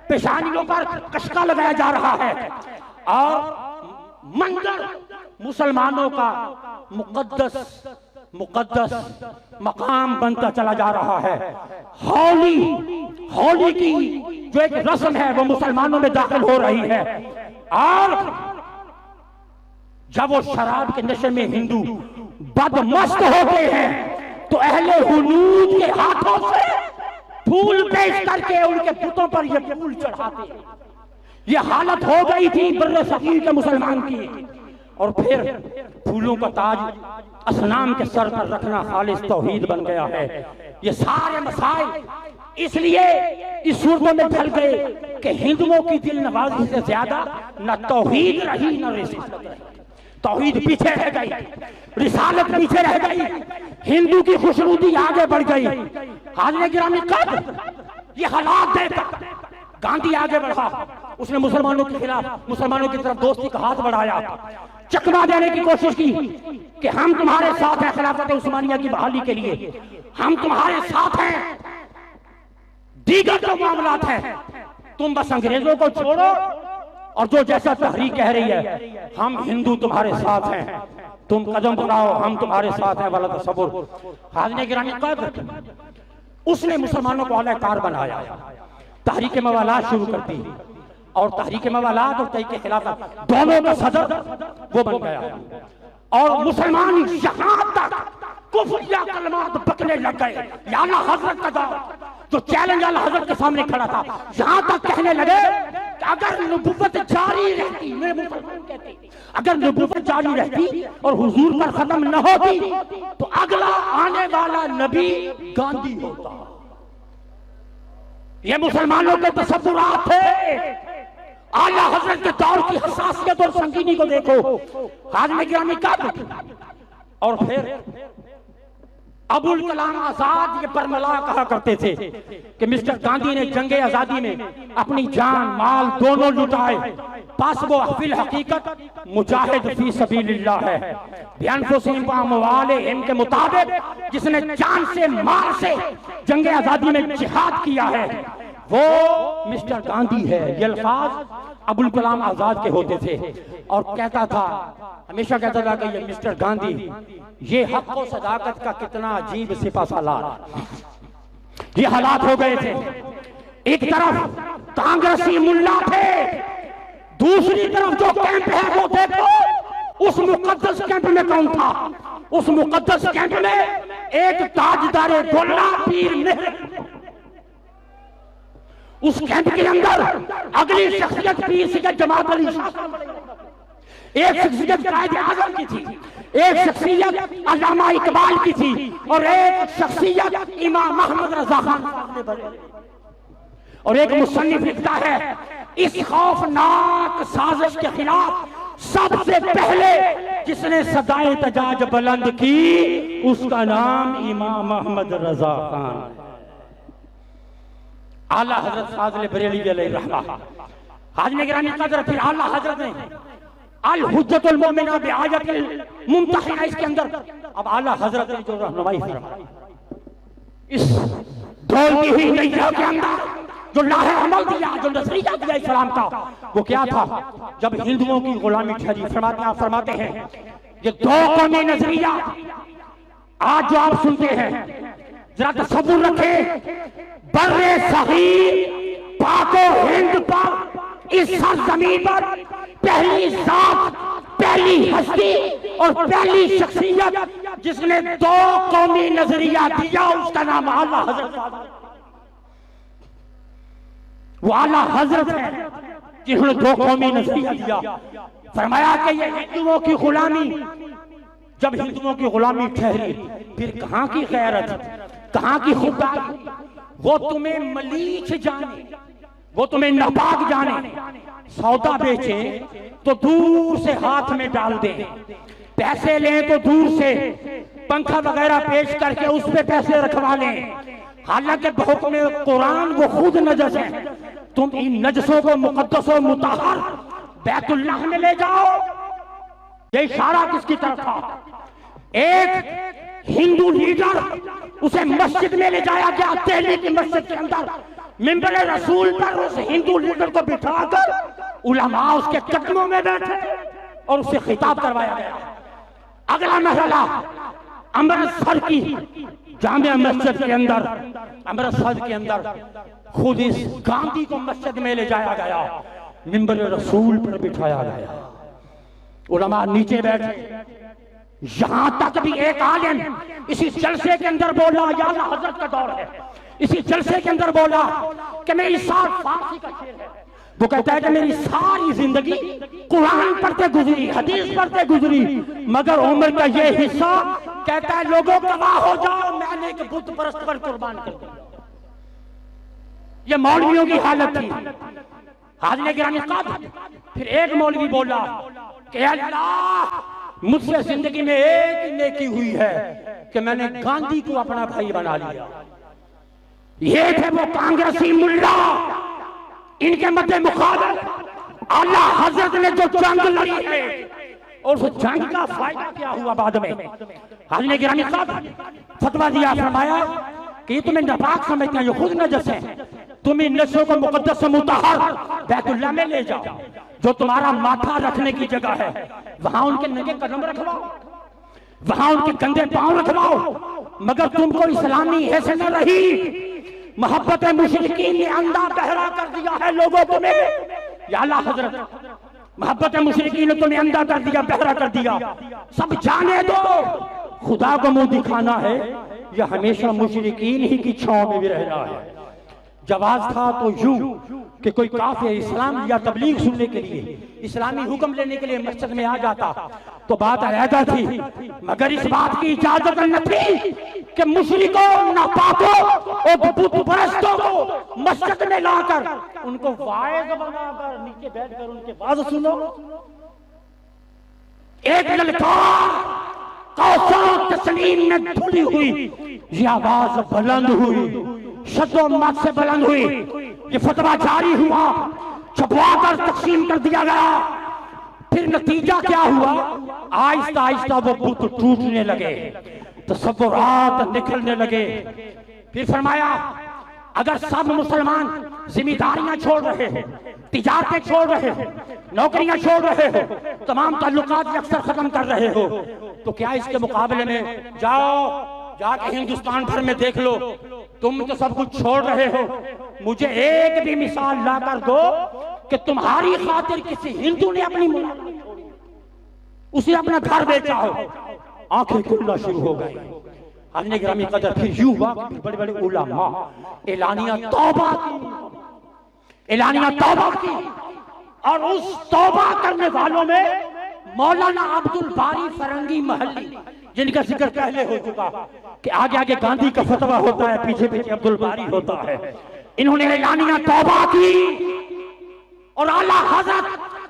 पेशानियों पर कशका लगाया जा रहा है और मंदिर मुसलमानों का मुकद्दस मकाम बनता चला जा रहा है। होली की जो एक रस्म है वो मुसलमानों में दाखिल हो रही है और जब वो शराब के नशे में हिंदू बदमस्त होते हैं तो अहले हुनूद के हाथों से फूल पेश करके उनके पुतों पर ये फूल चढ़ाते हैं। ये हालत हो गई थी बर्रे सगीर के मुसलमान की। और फिर फूलों का ताज असनाम के सर पर रखना खालिस तौहीद बन गया है। ये सारे मसाइल इसलिए इस सूरतों में ढल गए कि हिंदुओं की दिल नवाजी से ज्यादा न तौहीद रही न रिसालत रही। तौहीद पीछे रह गई, रिसालत पीछे रह गई, हिंदू की खुशनुदी आगे बढ़ गई। हाज़िर गिरामी कद ये हालात देखकर गांधी आगे बढ़ा, उसने मुसलमानों के खिलाफ मुसलमानों की तरफ दोस्ती का हाथ बढ़ाया, चकमा देने की कोशिश की कि हम तुम्हारे साथ हैं खिलाफत उस्मानिया की बहाली के लिए, हम तुम्हारे साथ हैं, दीगर जो मामलात हैं तुम बस अंग्रेजों को छोड़ो और जो जैसा तहरीक कह रही है हम हिंदू तुम्हारे साथ हैं, तुम कदम बढ़ाओ हम तुम्हारे साथ हैं वाला तसव्वुर। हाज़िर गिरामी कद्र उसने मुसलमानों को अलहकार बनाया, तहरीक मवालात शुरू कर दी और तहरीक मवालात और तहरीक खिलाफत दोनों का सदर वो बन गया। और मुसलमान यहाँ तक कुफ्र या कलमात बकने लग गए। या अल्लाह हजरत का दौर जो चैलेंज अल्लाह हजरत के सामने खड़ा था, यहां तक कहने लगे कि अगर नबूवत जारी रहती, मेरे मुसलमान कहते, अगर नबूवत जारी रहती और हुजूर पर खत्म न होती तो अगला आने वाला नबी गांधी होता। ये मुसलमानों के तसव्वुरात थे। आला हजरत के दौर की हसासियत और संगीनी को देखो। हाज़िर गिरामी कब और फिर अबुल कलाम आजाद ये बरमला कहा करते थे कि मिस्टर गांधी ने जंगे आजादी में अपनी जान माल दोनों लुटाए, बस वो फिल हकीकत मुजाहिद फी सबीलिल्लाह है। के मुताबिक जिसने जान से माल से जंगे आजादी में जिहाद किया है वो मिस्टर गांधी है। ये अल्फाज अबुल कलाम आजाद के होते थे और कहता था, हमेशा कहता था कि ये मिस्टर गांधी ये हक और सदाकत का कितना अजीब सिपहसालार। ये हालात हो गए थे। एक तरफ कांग्रेसी मुल्ला थे, दूसरी तरफ जो कैंप है वो देखो। उस मुकद्दस कैंप में कौन था? उस मुकद्दस कैंप में एक ताजदारे गोला पीर मेहर। उस कैंप के अंदर अगली शख्सियत पीर सैयद जमात अली शाह, एक शख्सियत कायदे आज़म की थी, एक शख्सियत अल्लामा इकबाल की थी और एक शख्सियत इमाम मोहम्मद रजा खान और एक मुसन्निफ लिखता है इस खौफनाक साजिश के खिलाफ सबसे पहले जिसने सदाए तजाज बुलंद की उसका नाम इमाम मोहम्मद रजा खान। आला हजरत फाज़िल बरेली अलैहि रहमा। हाज़िर गिरामी कदर, फिर आला हजरत ने अल हुज्जतुल मोमिना बिआयतिल मुमतहिना, इसके अंदर अब आला हजरत ने जो रहनुमाई फरमाई इस दौलती हुई नैया के अंदर जो लाहे अमल दिया, जो नजरिया दिया इस्लाम का, वो क्या था? जब हिंदुओं की गुलामी ठहरी, फरमाते हैं ये दो कौमी नजरिया आज जो आप सुनते हैं, जरा तसव्वुर रखें। बर्रे सगीर पाको हिंद पर इस सरजमीन पर पहली जात, पहली हस्ती और पहली शख्सियत जिसने दो कौमी नजरिया दिया उसका नाम आला हजरत। वो आला हजरत है जिन्होंने दो कौमी नजरिया दिया। फरमाया कि ये हिंदुओं की गुलामी, जब हिंदुओं की गुलामी ठहरी फिर कहां की गैरत, कहां की खुदाई? वो तुम्हें मलीच जाने, वो तुम्हें नापाक जाने। सौदा बेचे तो दूर से हाथ में डाल दे, पैसे लें तो दूर से पंखा वगैरह पेश करके उस पे पैसे रखवा लें। हालांकि बहुक्म कुरान वो खुद नजस है। तुम इन नजसों को मुकद्दस और मुताहर बैतुल्लाह में ले जाओ। ये इशारा किसकी तरफ था? एक हिंदू लीडर, उसे मस्जिद में ले जाया गया, दिल्ली की मस्जिद के अंदर मिंबर रसूल पर उस हिंदू लीडर को बिठाकर उलमा उसके कदमों में बैठे और उसे खिताब करवाया गया। अगला मरहला अमृतसर की जामिया मस्जिद के अंदर, अमृतसर के अंदर खुद इस गांधी को मस्जिद में ले जाया गया, मिंबर रसूल पर बिठाया गया, उलमा नीचे बैठे। यहां तक भी एक आलिम इसी जलसे के अंदर बोला, या अल्लाह हजरत का दौर है, इसी जलसे के अंदर बोला कि मेरी फारसी का शेर है। वो कहता है कि मेरी सारी जिंदगी कुरान पढ़ते गुजरी, हदीस पढ़ते गुजरी, मगर उम्र का ये हिस्सा कहता है लोगों गवाह हो जाओ मैंने एक बुत परस्त पर कुर्बान कर दिया। ये मौलवियों की हालत थी। हाज़िर गिरामी कदर, फिर एक मौलवी बोला कि अल्लाह मुझसे जिंदगी में एक नेकी हुई है कि मैंने गांधी को अपना भाई बना लिया। ये थे वो कांग्रेसी मुल्ला, इनके मध्य मुकाबले आला हजरत ने जो जंग लड़ी है और उस जंग का फायदा क्या हुआ बाद में? हाज़िर गिरामी कदर फतवा दिया, फरमाया कि तुम्हें नापाक समझते हैं, ये खुद नजस है, तुम इन नजसों को मुकद्दस मुताहर बैतुल्लाह में ले जाओ। जो तुम्हारा माथा रखने की जगह है वहां उनके नंगे कदम रखवाओ, वहां उनके गंदे पांव रखवाओ, मगर तुमको इस्लामी हैसियत न रही। मोहब्बत मुशरिकीन ने अंधा बहरा कर दिया है लोगों तुम्हें। या अल्लाह हजरत मोहब्बत मुशरिकीन ने तुम्हें अंधा कर दिया, बहरा कर दिया। सब जाने दो खुदा को मुंह दिखाना है या हमेशा मुशरिकीन ही की छांव में भी रहना है। जवाब था तो यूं कि कोई काफिर इस्लाम या तबलीग सुनने के लिए, इस्लामी हुक्म लेने के लिए मस्जिद में आ जाता तो बात अलहदा थी, मगर इस बात की इजाजत न थी कि मुशरिकों, नापाकों और बुत परस्तों को मस्जिद में लाकर उनको वाइज बनाकर नीचे बैठकर उनके वाज सुनो। एक ललकार कौसर तस्लीम में धुली हुई, ये आवाज बुलंद हुई, शब्दों मत से बुलंद हुई, ये फतवा जारी हुआ, छपवा कर तकसीम कर दिया गया। फिर नतीजा क्या हुआ? आहिस्ता आहिस्ता वो बुत टूटने लगे, तसव्वुरात निकलने लगे। फिर फरमाया अगर सब मुसलमान जिम्मेदारियां छोड़ रहे हैं, तिजारतें छोड़ रहे हो, नौकरियां छोड़ रहे हो, तमाम ताल्लुकात अक्सर खत्म कर रहे हो, तो क्या इसके मुकाबले में जाके हिंदुस्तान भर में देख लो, तुम तो सब कुछ छोड़ रहे हो, मुझे एक भी मिसाल लाकर दो कि तुम्हारी खातिर किसी हिंदू ने अपनी उसे अपना घर बेचा हो। आंखें खुलना शुरू हो गई। अन्य ग्रामी कदर फिर यूं हुआ, बड़े बड़े उलमा एलानिया तौबा की, और उस तौबा करने वालों में मौलाना अब्दुल बारी फरंगी महली, जिनका जिक्र पहले हो चुका कि आगे आगे गांधी का फतवा होता है, पीछे पीछे अब्दुल बारी होता है। इन्होंने एलानिया तौबा की और आला हजरत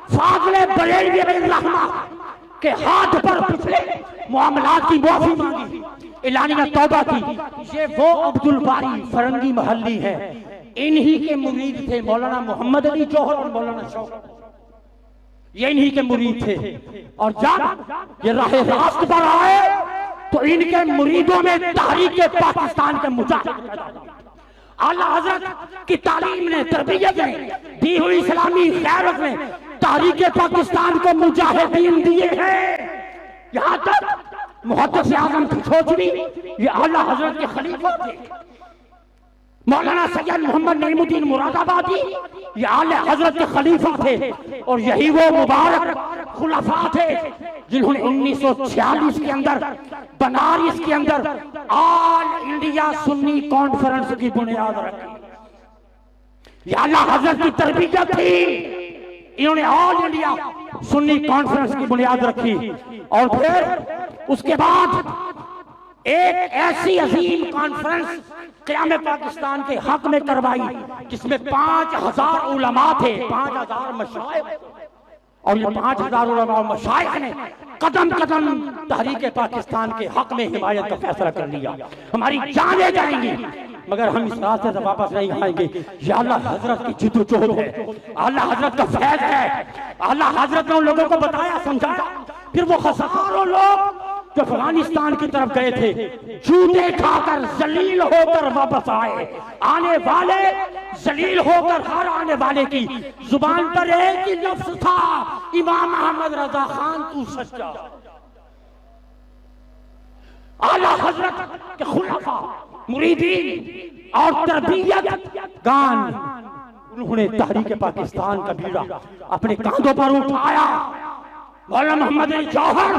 फाज़िले बरेलवी रहमा के हाथ पर पिछले मामलात की माफी मांगी, एलानिया तौबा की। ये वो अब्दुल बारी फरंगी महली है, इन्हीं के मुरीद थे मौलाना मोहम्मद अली जौहर और मौलाना शौकत, ये इन्हीं के मुरीद थे। और जब ये राह रास्त पर आए तो इनके मुरीदों में तहरीक पाकिस्तान के मुजाहिद, आला हजरत की तालीम ने, तरबियत ने, दी हुई इस्लामी गैरत ने तहरीक पाकिस्तान को मुजाहिदीन दिए हैं। यहाँ तक मुहद्दिस आज़म खोजवी ये आला हजरत के खलीफा थे, मौलाना सैयद मोहम्मद नईमुद्दीन मुरादाबादी ये आले हजरत के खलीफा थे, और यही वो मुबारक खुलफा थे जिन्होंने 1946 के अंदर बनारस के अंदर ऑल इंडिया सुन्नी कॉन्फ्रेंस की बुनियाद रखी। ये आला हजरत की तरबियत थी, इन्होंने ऑल इंडिया सुन्नी कॉन्फ्रेंस की बुनियाद रखी। और फिर उसके बाद एक ऐसी अजीम कॉन्फ्रेंस क़याम पाकिस्तान के हक में करवाई जिसमें 5000 उलमा थे, 5000 मशाइख, और ये 5000 उलमा मशाइख ने कदम कदम तहरीक पाकिस्तान के हक में हिमायत का फैसला कर लिया। हमारी जानें जाएंगी मगर हम इस रास्ते से वापस नहीं आएंगे। ये अल्लाह हजरत की जिद्दोजहद है, अल्लाह हजरत का फैज है। अल्लाह हजरत ने उन लोगों को बताया, समझाया, फिर वो हजारों लोग जो अफगानिस्तान की तरफ गए थे जूते खाकर जलील होकर वापस आए। आने वाले जलील होकर, हर आने वाले की जुबान पर एक ही लफ्ज था, इमाम अहमद रजा खान तू सच्चा। आला हजरत के खुलफा, मुरीदीन और तरबियत गान, उन्होंने तहरीक पाकिस्तान का बीड़ा अपने कांधों पर उठाया। मौलाना मोहम्मद अली जौहर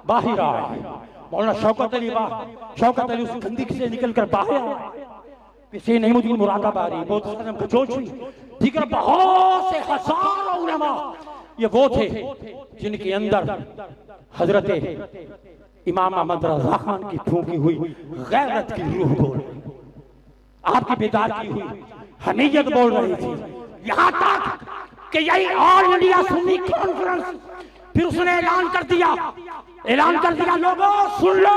बाहर आए, मौलाना शौकत अली उस गंदगी से निकलकर बाहर आए, पीछे नईमुद्दीन मुरादाबादी, दीगर बहुत से हजारों उलमा, ये वो थे जिनके अंदर हजरत इमाम अहमद रजा खान की फूंकी हुई गैरत की रूह बोल, आपकी बेदारी हुई हमीयत बोल रही थी। यहां तक कि यही ऑल इंडिया सुन्नी कॉन्फ्रेंस, फिर उसने ऐलान कर दिया लोगों सुन लो,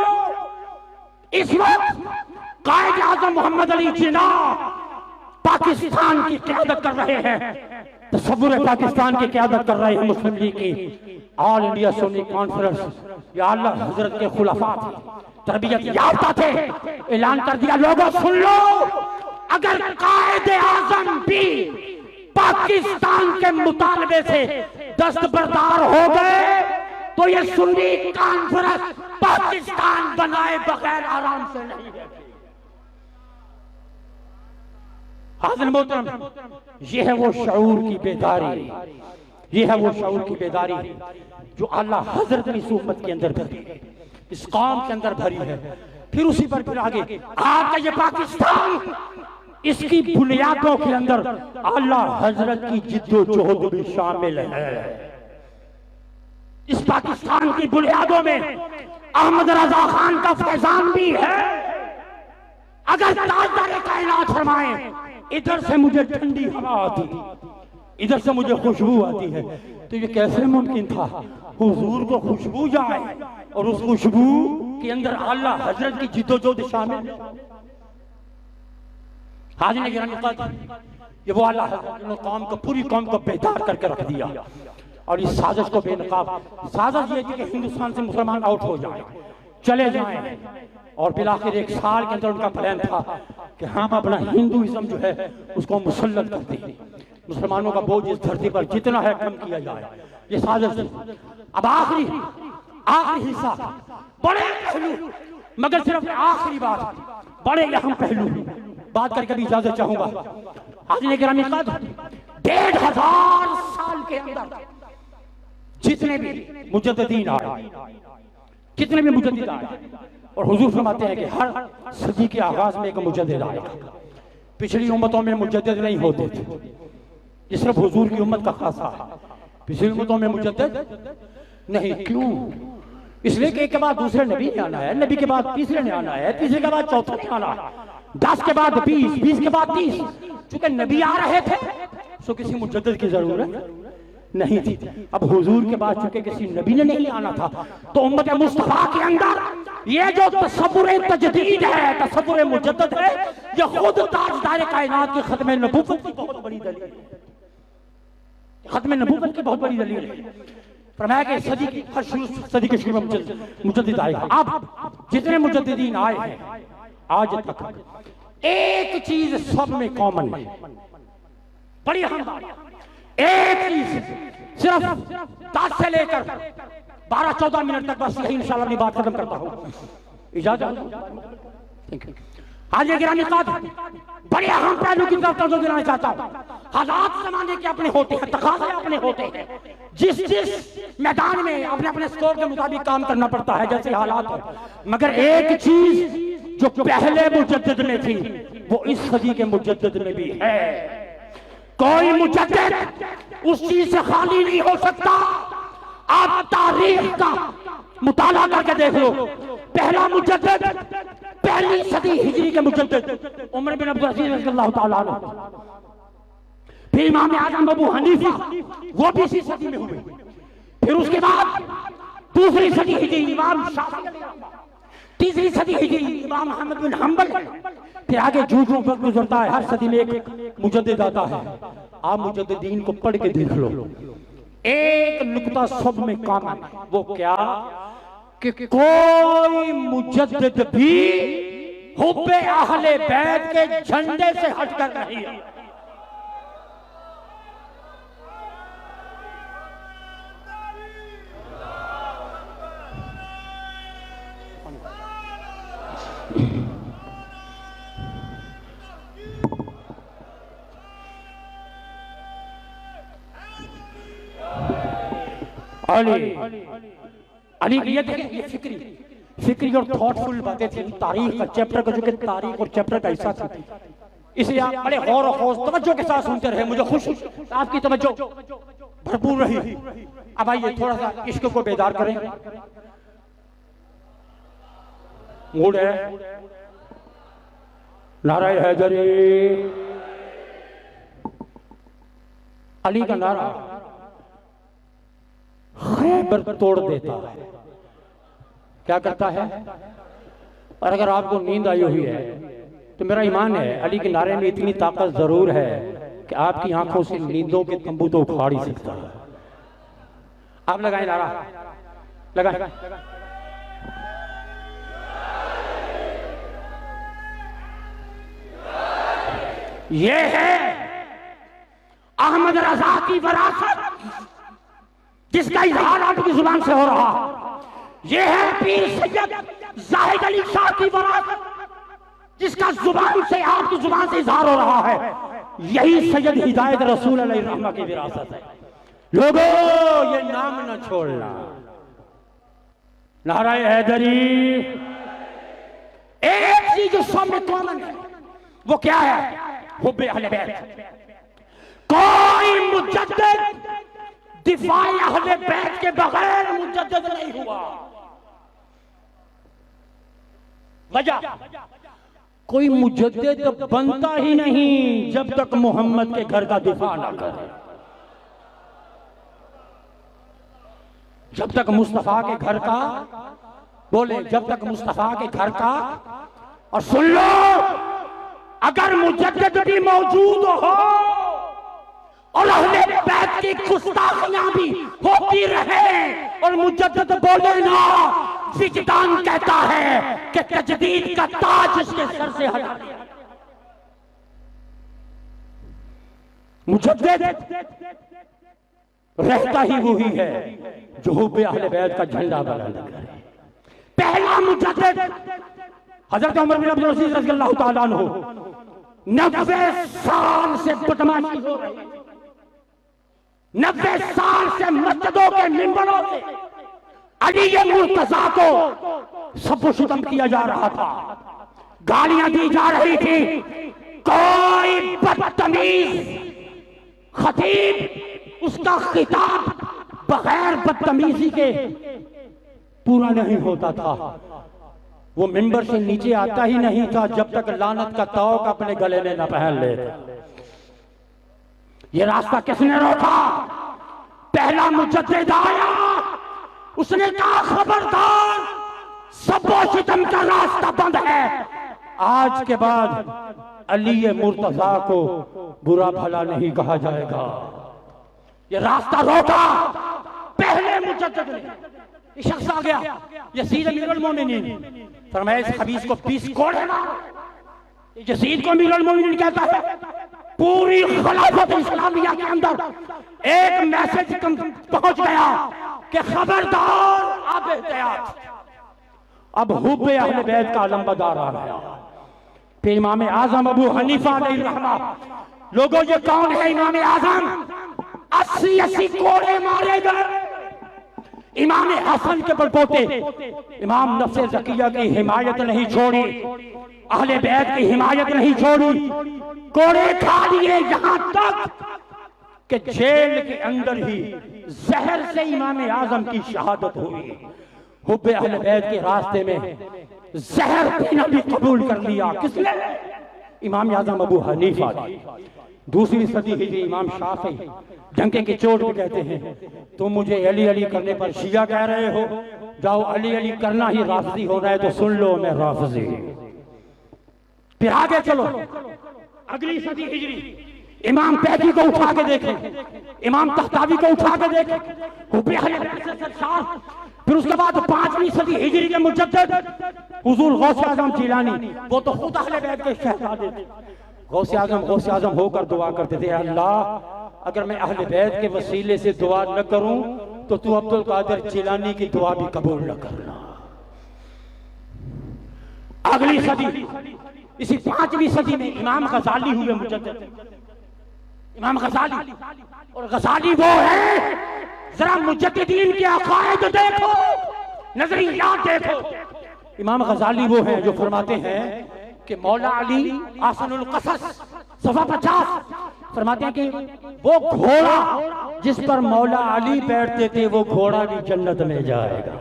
इस वक्त कायद आज़म मोहम्मद अली जिन्नाह पाकिस्तान की क़यादत कर रहे हैं, तसव्वुर पाकिस्तान की क़यादत कर रहे हैं मुस्लिम लीग की ऑल इंडिया सुन्नी कॉन्फ्रेंस। या अल्लाह हजरत के खुलफा थे, तरबियत याफ्ता थे। ऐलान कर दिया लोगों सुन लो, अगर कायद आज़म भी पाकिस्तान के मुतालबे से दस्तबरदार हो गए तो ये सुन्नी कॉन्फ्रेंस पाकिस्तान बनाए बगैर आराम से नहीं है। हाज़िर मोहतरम, ये है वो शऊर की बेदारी, ये है वो शऊर की बेदारी जो अल्लाह हजरत की सुन्नत के अंदर थी। इस कौम के अंदर भरी है। फिर उसी पर फिर आगे आपका ये पाकिस्तान, इसकी बुनियादों के अंदर आला हजरत की जिद्दोजहद भी शामिल है। इस पाकिस्तान की बुनियादों में अहमद रजा खान का फैजान भी है। अगर ताजदार कायनात फरमाए इधर से मुझे ठंडी हवा आती, इधर से मुझे खुशबू आती है, तो ये कैसे मुमकिन था हुजूर को खुशबू जाए और उस खुशबू के अंदर आला हजरत की जिद्दोजहद शामिल है। हाजिर गिरामी ये वो आला हजरत ने कौम को, पूरी कौम को बेदार करके रख दिया। और इस साजिश को बेनकाब साजिश ये थी कि हिंदुस्तान से मुसलमान आउट हो जाए, चले जाएं। और बिलाखिर 1 साल के अंदर उनका प्लान था कि हम अपना हिंदुइज्म जो है उसको मुसल्लत कर दें, मुसलमानों का बोझ इस धरती पर जितना है कम किया जाए। ये साजिश। अब आखिरी हिस्सा, बड़े पहलू, मगर सिर्फ आखिरी बात, बड़े अहम पहलू बात करके भी इजाजत चाहूंगा। हाजिर गिरामी 1500 साल के अंदर जितने भी मुजद्दिदीन आए, जितने भी मुजद्दिद आए, और हुजूर फरमाते हैं कि हर सदी के आगाज में एक मुजद्दिद आएगा। पिछली उम्मतों में मुजद्दिद नहीं होते थे, ये सिर्फ हुजूर की उम्मत का खासा है। पिछली उम्मतों में मुजद्दिद नहीं। क्यों? इसलिए कि एक के बाद दूसरे नबी ने आना है, नबी के बाद तीसरे ने आना है, तीसरे के बाद चौथे ने आना है, 10 के बाद 20, 20 के बाद 30। चूंकि नबी आ रहे थे तो किसी मुजद्दिद की जरूरत नहीं थी। अब हुजूर के बाद चूंकि किसी नबी ने नहीं आना था, तो उम्मत मुस्तफा के अंदर ये जो तसव्वुर तजदीद है, तसव्वुर मुजद्दिद है, ये खुद ताजदार कायनात के खत्म नबूवत की बहुत बड़ी दलील है। खत्म नबूवत की बहुत बड़ी दलील है। फरमाया कि सदी की हर सदी के शुरू में मुजद्दिद आएगा। अब जितने मुजद्दिदीन आए हैं आज तक, एक चीज सब में कॉमन है, बड़ी अहम बात। एक चीज सिर्फ 10 से लेकर 12-14 मिनट तक, बस यही इंशाल्लाह अपनी बात खत्म करता हूँ, इजाजत। आज ये गिरामी बड़े अहम पहलू की तरफ तवज्जो दिलाना चाहता हूँ। हालात जमाने के अपने होते हैं, तकाज़े अपने होते हैं, जिस मैदान में अपने अपने स्कोर के मुताबिक काम करना पड़ता है, जैसे हालात हो। मगर एक चीज जो पहले मुजद्दिद में थी वो इस सदी के मुजद्दिद में भी है। कोई मुजद्दिद उस चीज से खाली नहीं हो सकता। आप तारीख का मुताला करके देख लो। पहला मुजद्दिद, पहली सदी हिजरी के मुजद्दिद उमर बिन अब्दुल अजीज रज़ियल्लाहु ताला अन्हु। फिर इमाम आज़म अबू हनीफा, वो भी इसी सदी में हुए। फिर उसके बाद दूसरी सदी हिजरी इमाम शाफी, तीसरी सदी हिजरी इमाम अहमद बिन हंबल। फिर आगे जूझ वक्त गुजरता है, हर सदी में एक मुजद्दिद आता है। आप मुजद्दिदीन को पढ़ के देख लो, एक नुक्ता सब में कॉमन है। वो क्या? कि कोई मुजद्दिद भी हुब्बे अहले बैत के झंडे से हटकर नहीं है। अली ये देखिए, ये फिक्री और थॉटफुल बातें थी। तारीख का चैप्टर का, जो कि तारीख और चैप्टर का हिस्सा था, इसे आप बड़े गौर और खौफ तवज्जो के साथ सुनते रहे। मुझे खुश आपकी तवज्जो भरपूर रही। अब आइए थोड़ा सा इश्क को बेदार करें। मूड है नाराए हैदरी, अली का नारा खैबर तोड़ देता है। क्या करता है? और अगर आपको नींद आई हुई है तो मेरा ईमान है अली के नारे में इतनी ताकत जरूर है कि आपकी आंखों से नींदों के तंबू तो उखाड़ ही सकता है। आप लगाएं नारा, लगाएं। ये है अहमद रजा की विरासत, जिसका इजहार आपकी जुबान से हो रहा। ये है पीर सैयद जाहिद अली शाह की विरासत, जिसका जुबान से, आपकी जुबान से इजहार हो रहा है। यही सैयद हिदायत रसूल अलैहि रहमा की विरासत है। लोगों, ये नाम न छोड़ना। नाराए हैदरी। एक चीज जो सब में कॉमन है वो क्या है? हुब्बे अहले बैत। कोई मुजद्दिद दिफाए अहले बैत के बगैर मुजद्दिद नहीं हुआ। वजह, कोई मुजद्दिद बनता ही नहीं जब तक मोहम्मद के घर का दिफा ना करे। जब तक मुस्तफा के घर का, बोले जब तक मुस्तफा के घर का। और सुन लो, अगर मुजद्दिद भी मौजूद हो और अहले बैत की गुस्ताखियां भी होती रहे और मुजद्दिद बोले ना, विजदान कहता है कि तजदीद का ताज उसके सर से हटा दिया। मुजद्दिद रहता ही वही है जो हुब्बे अहले बैत का झंडा बुलंद करे। पहला मुजद्दिद हजरत उमर बिन अब्दुल अजीज रज़ियल्लाहु ताला अन्हु 90 साल से बदमाशी हो रही है। 90 साल से मस्जिदों के मिंबरों से अली मुर्तजा को सब सितम किया जा रहा था, गालियां दी जा रही थी। कोई बदतमीज खतीब उसका खिताब बगैर बदतमीजी के पूरा नहीं होता था। वो मिंबर से नीचे आता ही नहीं था जब तक लानत का तौक अपने गले में न पहन ले। ये रास्ता किसने रोका? पहला मुजद्दिद आया, उसने कहा खबरदार, सबो सितम का रास्ता बंद है। आज के बाद अली मुर्तजा को बुरा भला नहीं कहा जाएगा। ये रास्ता रोका पहले मुजद्दिद ने। शख्स आ गया, यजीद अमीरुल मोमिनीन, फरमाया इस खबीस को 20 कोड़े मारो। यजीद को अमीरुल मोमिनीन कहता है। पूरी खिलाफत इस्लामिया के अंदर एक मैसेज पहुंच गया कि खबरदार, अब एहतियात। अब हुब्बे अहले बैत का अलंबदार आ गया। फिर इमाम आजम अबू हनीफा अलैहिर्रहमा, लोगों ये कौन है इमाम आजम? 80 कोड़े मारे गए। इमाम हसन के बलबोते इमाम नफ्से ज़किया की हिमायत नहीं छोड़ी, अहले बैत की हिमायत नहीं छोड़ी, कोड़े खा लिए। यहां तक कि जेल के अंदर ही जहर से इमाम आजम की शहादत हुई। हुब्बे अहले बैत के रास्ते में जहर पीना भी कबूल कर लिया। किसने? इमाम आजम अबू हनीफा ने। दूसरी सदी हिजरी इमाम शाफी डंके की चोट पे कहते हैं, तुम मुझे अली अली करने पर शिया कह रहे हो, जाओ अली अली करना ही राफजी होना है तो सुन लो मैं राफजी। फिर आगे चलो, अगली सदी हिजरी इमाम पैदी को उठा के देखें, इमाम तख्तावी को उठा के देखें, हुब्बे अहले बैत से सरशार। फिर उसके बाद 5वीं सदी हिजरी के मुजद्दिद हुजूर गौसे आजम जिलानी, वो तो खुद अहले बैत के शहजादे थे। गौसे आजम होकर दुआ करते थे, अल्लाह अगर मैं अहले बैत के वसीले से दुआ न करूं तो तू अब्दुल कादिर जिलानी की दुआ भी कबूल न करना। अगली सदी, इसी 5वीं सदी में इमाम गजाली हुए मुजद्दिद। इमाम गजाली, और गजाली वो है, जरा मुजद्दिदीन के अकायद देखो, नजरियात देखो। इमाम गजाली वो है जो फरमाते हैं कि मौला अली आसनुल कसस सफा 50 फरमाते हैं कि वो घोड़ा जिस पर मौला अली बैठते थे वो घोड़ा भी जन्नत में जाएगा।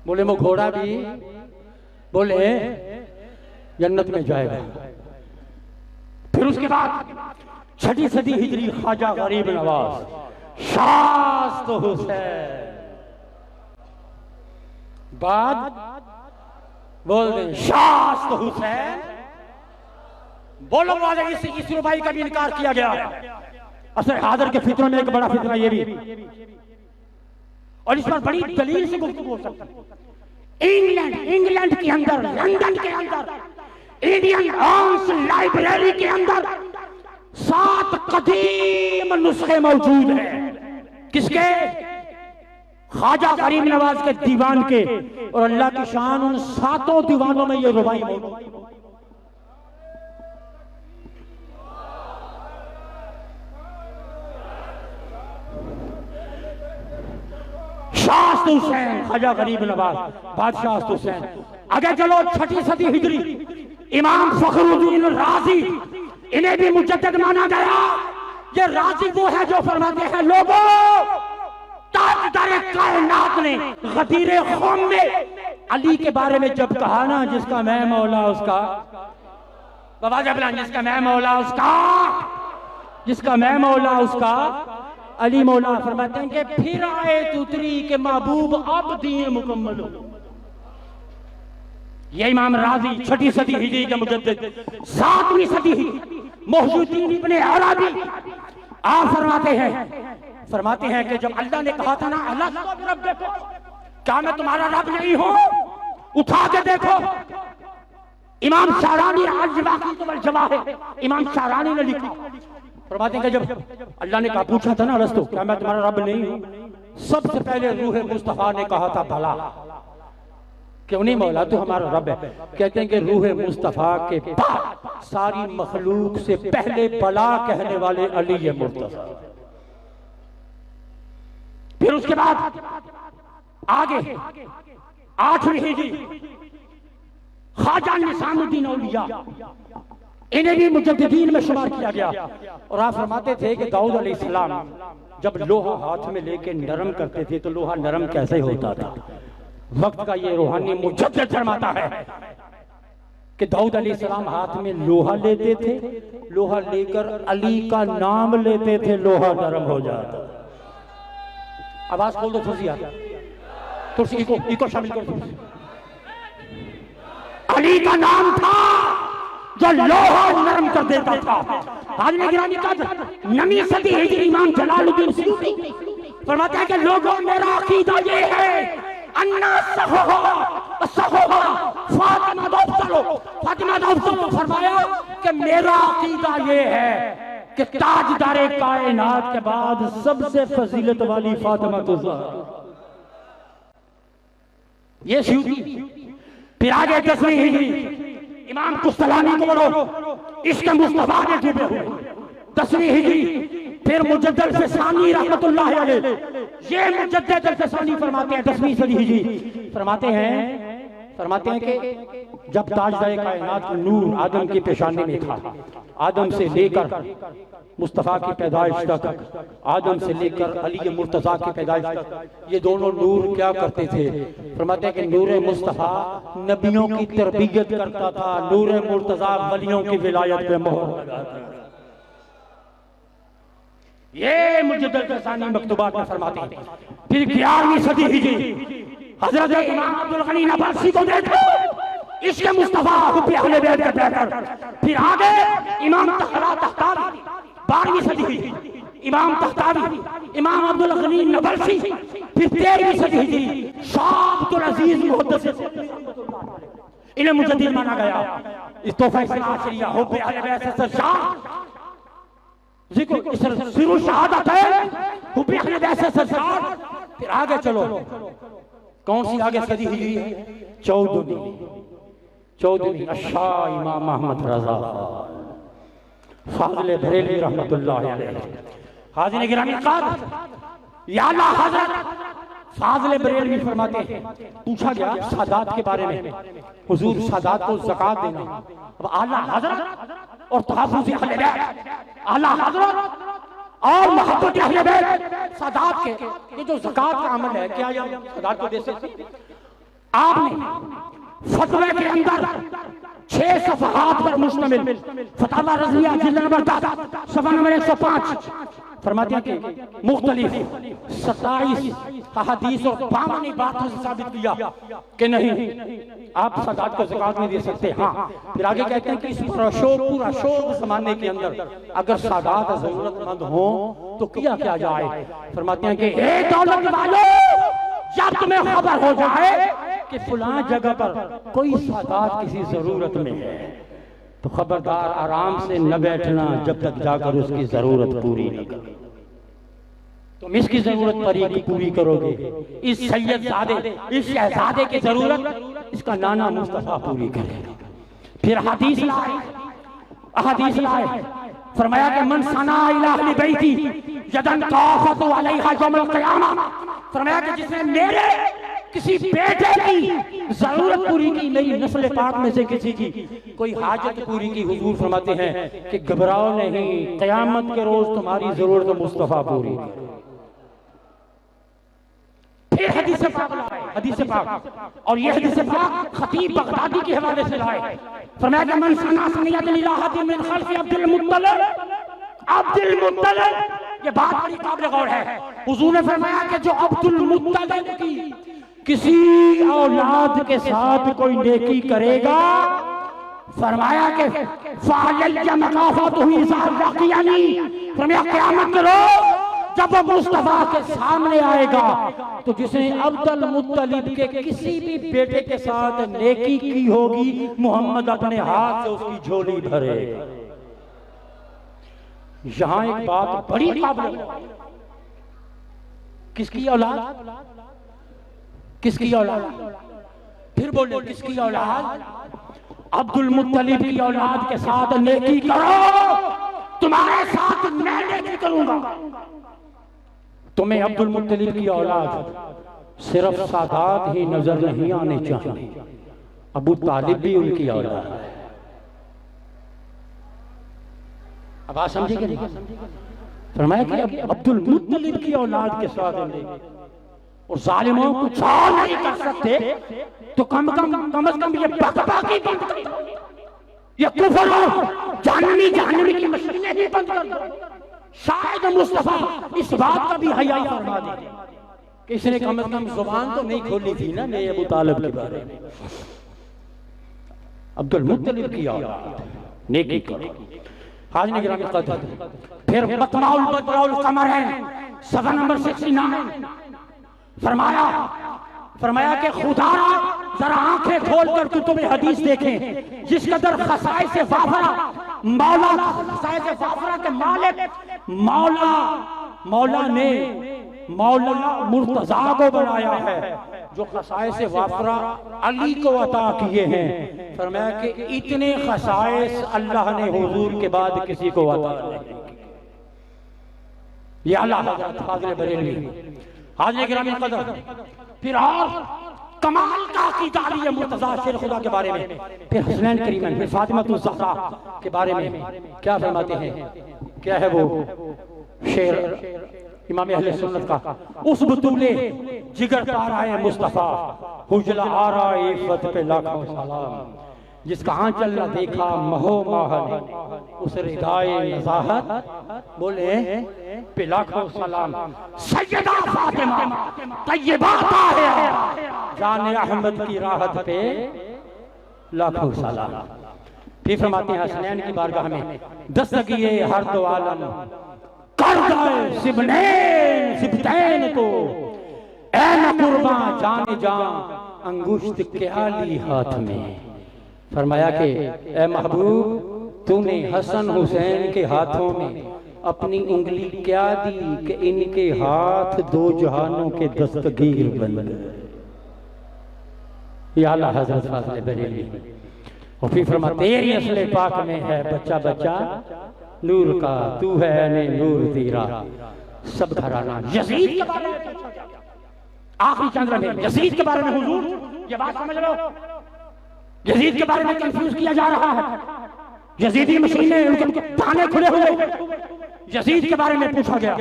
बोले वो घोड़ा भी, बोले जन्नत में जाएगा। फिर उसके बाद 6ठी सदी हिजरी ख्वाजा गरीब नवाज शास्त हुसैन, बाद बोल दे शास्त हुसैन। बोलो वाले इस रुबाई का भी इनकार किया गया है। असर हादर के फितरों में एक बड़ा फितना ये भी, और इस पर बड़ी दलील से गुफ्तगू हो सकती है। इंग्लैंड के अंदर, लंदन के अंदर, इंडियन आर्म्स लाइब्रेरी के अंदर 7 कदीम नुस्खे मौजूद हैं। किसके? ख्वाजा गरीब नवाज के दीवान के। और अल्लाह की शान, उन 7 दीवानों में ये रुबाई मौजूद। शास्त हुसैन ख्वाजा गरीब नवाज बादशाह अस्त हुसैन। आगे चलो 6वीं सदी हिजरी इमाम फखरुद्दीन राजी, इन्हें भी मुजद्दिद माना गया। ये राजी वो है जो फरमाते हैं लोगों ताजदारे कायनात ने गदीरे ख़ौम में अली के बारे में जब कहा ना, जिसका मैं मौला उसका बाबा जबलान, जिसका मैं मौला उसका, जिसका मैं मौला उसका अली मौला, फरमाते हैं कि फिर आए तुतरी के महबूब अब दीन मुकम्मल हो। ये इमाम राजी 6वीं सदी हिजरी के मुजद्दिद। 7वीं सदी मुहीउद्दीन इब्ने अरबी आप फरमाते हैं कि जब अल्लाह ने कहा था ना अल्लाह तो रब देखो, क्या मैं तुम्हारा रब नहीं हूं, उठा के देखो। इमाम शारानी इमाम शारानी ने लिखा, फरमाते हैं कि जब अल्लाह ने कहा पूछा था ना अरस्तु क्या मैं तुम्हारा रब नहीं हूं, सबसे पहले रूह मुस्तफा ने कहा था भला, क्यों नहीं मौला तू हमारा रब है। कहते हैं कि रूह मुस्तफा के बाद सारी मखलूक से पहले भला कहने वाले अली मुर्तज़ा। फिर उसके बाद आगे 8वीं हिजरी ख्वाजा निज़ामुद्दीन औलिया, इन्हें भी मुजद्दिदीन में शुमार किया गया। और आप फरमाते थे कि दाऊद अलैहिस्सलाम जब लोहा हाथ में लेके नरम करते थे तो लोहा नरम कैसे होता था। वक्त का ये रूहानी मुजद्दिद फरमाता है कि दाऊद अलैहिस्सलाम हाथ में लोहा लेते थे, लोहा लेकर अली का नाम लेते थे, लोहा नरम हो जाता। आवाज खोल दो थोड़ी तो इको शामिल कर दो। अली का नाम था जो लोहा नरम कर देता था। हाज़िर गिरामी कद्र 9वीं सदी हिजरी इमाम जलालुद्दीन सूफी फरमाता है कि लोगों मेरा अकीदा ये है अन्ना फातिमा फरमाया कि मेरा अकीदा ये है कि ताजदारे कायनात के बाद सबसे फजीलत वाली फातिमा ये शिवजी। फिर आगे 10वीं हिजरी इमाम कुस्तलानी को बोलो इसके मुस्तफा ने डूबे हुए। 10वीं हिजरी फिर मुजद्दिद फ़सानी रहमतुल्लाह अलैह, ये मुजद्दिद फ़सानी फरमाते हैं 10वीं सदी हिजरी फरमाते हैं कि जब ताजदारे कायनात का नूर आदम की पेशानी में था, आदम से लेकर मुस्तफ़ा की पैदाइश तक, आदम से लेकर अली मुर्तज़ा की पैदाइश तक, ये दोनों नूर क्या करते थे। फरमाते हैं कि नूर मुस्तफ़ा नबियों की तरबियत करता था, नूर मुर्तज़ा वलियों की विलायत पे मोहर लगाता। ये मुजद्दिद फ़सानी मकतूबात में फरमाते हैं। फिर 11वीं सदी हिजरी हजरत इमाम अब्दुल गनी नबलसी को देखो, इसके मुस्तफा हुब्बे अहले बैत के बैठकर। फिर आगे इमाम तहतावी 12वीं सदी इमाम तहतावी, इमाम अब्दुल गनी नबलसी। फिर 13वीं सदी हिजरी शाह अब्दुल अजीज मुहद्दिस, इन्हें मुजद्दिद माना गया। इस तोहफा इस्लाशरिया हुब्बे अहले बैत से शाह जिक्र सिर शहादत है हुब्बे अहले बैत से शाह। फिर आगे चलो कौन सी आगे सदी हिजरी है 14वीं शाह इमाम अहमद रज़ा फाज़िल बरेलवी रहमतुल्लाह अलैह। हाज़िर गिरामी क़द्र या अल्लाह हज़रत फाज़िल बरेलवी फरमाते हैं, पूछा गया सादात के बारे में, हुजूर सादात को ज़कात देना। अब आला हज़रत और तहफ़्फ़ुज़ अहले बैत, आला हज़रत और मोहब्बत अहले बैत सादात के, ये जो ज़कात का अमल है क्या ये सादात को दे सकते? आपने फतवे के अंदर 6 सफ़हात पर मुश्तमिल फतवा रज़िया जिल्द नंबर 10 सफ़ा नंबर 105 फरमाते हैं कि मुख्तलिफ 27 अहादीस और 52 बातों से साबित किया कि नहीं आप सदात को ज़कात नहीं दे सकते। हाँ, फिर आगे कहते हैं कि इस पूरा शोक ज़माने के अंदर अगर सादात ज़रूरतमंद हो तो किया क्या जाए। फरमाते हैं कि ए दौलत वालों, जब तुम्हें खबर हो जाए कि फलां जगह पर कोई सादात किसी जरूरत में है तो खबरदार आराम से न बैठना जब तक जाकर उसकी जरूरत पूरी न करो। तुम इसकी जरूरत पर ही पूरी करोगे, इस सैयदजादे इस शहजादे की जरूरत इसका नाना मुस्तफा पूरी करेगा। फिर हदीस लाए फरमाया कि मन सना इला अहली बैती यदन काफतु अलैहा यौमल क़ियामा, फरमाया कि जिसने मेरे किसी बेटे की जरूरत पूरी की, मेरी नस्ल पाक में से किसी की कोई हाजत पूरी की, हुजूर फरमाते हैं कि घबराओ नहीं, क़यामत के रोज तुम्हारी जरूरत मुस्तफा पूरी करे। फिर हदीस पाक लाए, हदीस पाक, और ये हदीस पाक खतीब बगदादी के हवाले से लाए। फरमाया कि मन सना सनियत लिलाहत मिन खल्फ अब्दुल मुत्तलिब, अब्दुल मुत्तलिब, ये बात बड़ी काबिल गौर है। हुजूर ने फरमाया कि जो अब्दुल मुत्तलिब की किसी औलाद के साथ कोई नेकी करेगा, फरमाया कि फालिया मकाफत हुई ज़ाकियानी, फरमाया क़यामत के रोज जब वो मुस्तफा के सामने आएगा तो जिसने अब्दुल मुत्तलिब के किसी भी बेटे के साथ नेकी की होगी, मुहम्मद अपने हाथ से उसकी झोली भरेगा। यहां एक बात बड़ी काबिल, किसकी औलाद, किसकी औलाद, फिर बोले किसकी औलाद, अब्दुल मुत्तलिब की औलाद के साथ नेकी करो, तुम्हारे साथ मैं नेकी करूंगा। तुम्हें अब्दुल मुत्तलिब की औलाद सिर्फ सादात ही नजर नहीं आने चाहिए, अबू तालिब भी उनकी औलाद है। अब आप समझिए, फरमाया कि अब्दुल मुत्तलिब की औलाद के साथ और जालिमों को चाल नहीं कर सकते तो कम से कम ये बकबाकी बंद कर दो, ये कुफर और जहन्नमी की मशीनें ही बंद कर दो। शायद मुस्तफा इस बात का भी हया फरमा दे कि इसने कम से कम जुबान तो नहीं खोली थी ना मेरे अबू तालिब के बारे में। अब्दुल मुत्तलिब की औलाद नेकी करो। हाज़िर निगरान क़दर, फिर बतमाउल कमर है, सफ़ा नंबर 69, फरमाया कि खुदा जरा आंखें खोलकर कुतुब हदीस देखें, जिस कदर खसाइस से वाफरा मौला, खसाइस से वाफरा के मालिक मौला ने मौला मुर्तजा को बनाया है, जो खसाइस से वाफरा अली को अता किए हैं। फरमाया कि इतने खसाइस अल्लाह ने हुजूर के बाद किसी को अता नहीं किए। ये अल्लाह हज़रत फ़ाज़िल बरेलवी, हाज़िर गिरामी क़दर, फिर और कमाल का अक़ीदा अली मुर्तज़ा शेर खुदा के बारे में, फिर हसनैन करीमन, फिर फ़ातिमा ज़हरा के बारे में क्या फरमाते हैं, क्या है वो शेर इमाम अहले सुन्नत का, उस बतूले जिगर पाराए मुस्तफा हुजला आरा इफ़त पे लाखों सलाम, जिसका आंचल न देखा महो माहने, उस रिदाए नज़ाहत बोले पे लाखों सलाम। सैयदा फातिमा तय्यबा ताहिरा जाने अहमद की राहत पे लाखों सलाम। फिर फरमाते हैं हसनैन की बारगाह में दस्तगिए हर दो आलम कर दाए सिबतैन को, ऐ न कुर्बान जाने जान अंगुश्त क्या ली हाथ में। फरमाया कि ऐ महबूब तूने हसन हुसैन के हाथों में अपनी उंगली क्या दी कि इनके हाथ दो जहानों के दस्तगीर बन गए। या अल्लाह हज़रत फ़ाज़िल बरेलवी, और फिर फरमा तेरी असले पाक में है बच्चा बच्चा नूर का, तू है ने नूर तेरा सब घराना। यजीद के बारे में आखिरी चंद्र में यजीद के बारे में हुजूर ये बात समझ लो, यजीद के बारे में कंफ्यूज किया जा रहा है। यजीदी मशीनें उनके थाने खुले हुए, यजीद के बारे में पूछा गया,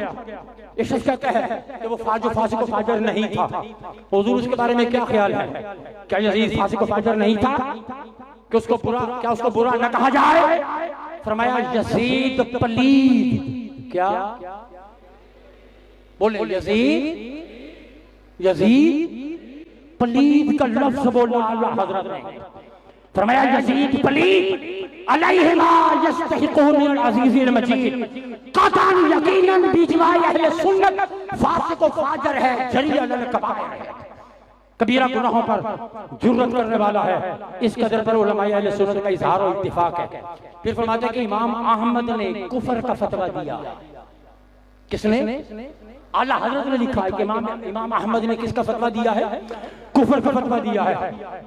इस कहता है कि वो फासिक व फाजिर नहीं था। हुजूर उसके बारे में क्या ख्याल है, क्या यजीद फासिक व फाजिर नहीं था कि उसको बुरा न कहा जाए। फरमाया यजीद पलीद, क्या बोले यजीद पलीद का लफ्ज बोला अल्लाह हज़रत ने। फरमाया यजीद पलीद अलैहिमा यस्तहिक़ून मिनल अज़ीज़िल मजीद क़तअन यक़ीनन बिजवाए अहले सुन्नत फासिक व फाजिर है, जरी अल कबाइर है, कबीरा गुनाहों पर जुर्रत करने वाला है। इस कदर पर उलमाए अहले सुन्नत का इज़हार और इत्तिफाक है। फिर फरमाते हैं कि इमाम अहमद ने कुफर का फतवा दिया। किसने? आला हज़रत ने लिखा है कि इमाम अहमद ने किसका फतवा दिया है? कुफर का फतवा दिया है।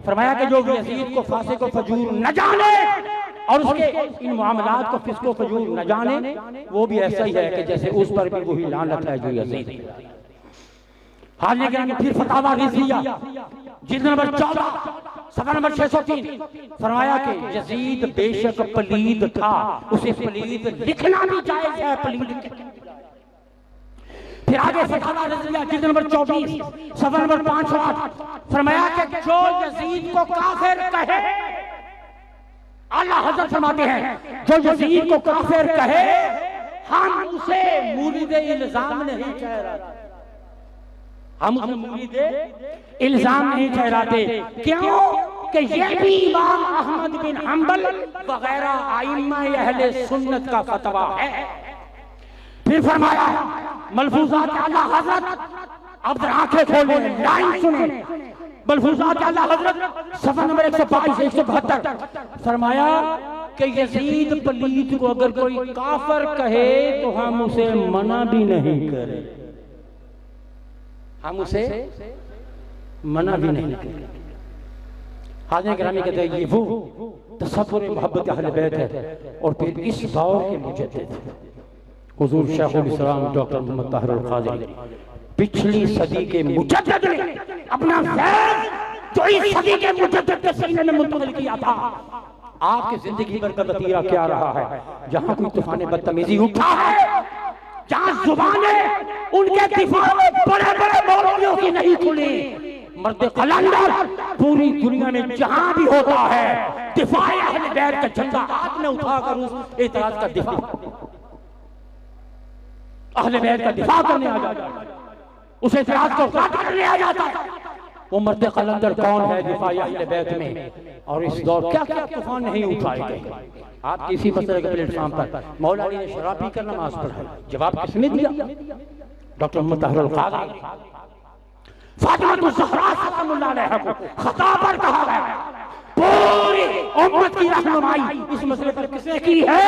फरमाया कि जो यजीद को फासिक व फजूर न जाने और उसके इन मामलात को फिस्क व फजूर न जाने, वो भी ऐसा ही है कि जैसे उस पर भी वही लानत है जो यजीद। हाल के फिर फतावा रिज़िया जिल्द नंबर 14 सफ़ा नंबर 603 फरमाया कि यजीद बेशक पलीद था, उसे पलीद लिखना भी जायज है, पलीद। फिर आगे फतावा रिज़िया जिल्द नंबर 24 सफ़ा नंबर 508 फरमाया कि जो यजीद को काफिर कहे, आला हज़रत फरमाते हैं जो यजीद को काफिर कहे हम उसे मुरीद इल्जाम नहीं ठहराते, हम उसे मुरीद इल्जाम नहीं ठहराते। क्यों कि ये भी इमाम अहमद बिन हंबल वगैरह आइम्मा अहले सुन्नत का फतवा है। फिर फरमाया मलफूजात आला हज़रत, अब आंखें खोले लाइन सुने, मलफूजात आला हज़रत सफ़ा नंबर 122 172 फरमाया कि यजीद पलीद को अगर कोई काफिर कहे तो हम उसे मना भी नहीं करें, हम उसे मना भी नहीं करें। हाज़िर गिरामी कहते हैं ये वो तसव्वुर मोहब्बत अहले बैत है। और फिर इस दौर के मुजद्दिद हुजूर शेखुल इस्लाम डॉक्टर मोहम्मद ताहिर अल क़ादरी, पिछली सदी के मुजद्दिद ने अपना फैज़ जो इस सदी के मुजद्दिद के सीने में मुंतकिल किया था। आपकी जिंदगी पर का वतीरा क्या रहा है? जहां कोई तूफान बदतमीजी उठा है, जहां जुबानें उनके दिफा में बड़े बड़े मौलवियों की नहीं खुली, मर्द कलंदर पूरी दुनिया में जहां भी होता है दिफाए अहले बैत का झंडा हाथ में उठाकर उस एतराज का दिफा, अहले बैत का दिफा करने आ जाता है, उस एतराज को करने आ जाता है। वो मर्द कलंदर कौन है दिफाए अहले बैत में? और इस दौर क्या क्या तूफान नहीं उठाए गए। आप किसी मसले के प्लेटफॉर्म पर मौला अली ने शराब पीकर नमाज पढ़ाई, जवाब किसने दिया? डॉक्टर मोहम्मद ताहिर अल क़ादरी। फातिमा ज़हरा सलामुल्लाह अलैहा को खता पर कहा गया, पूरी उम्मत की रहनुमाई इस मसले पर किसने की है?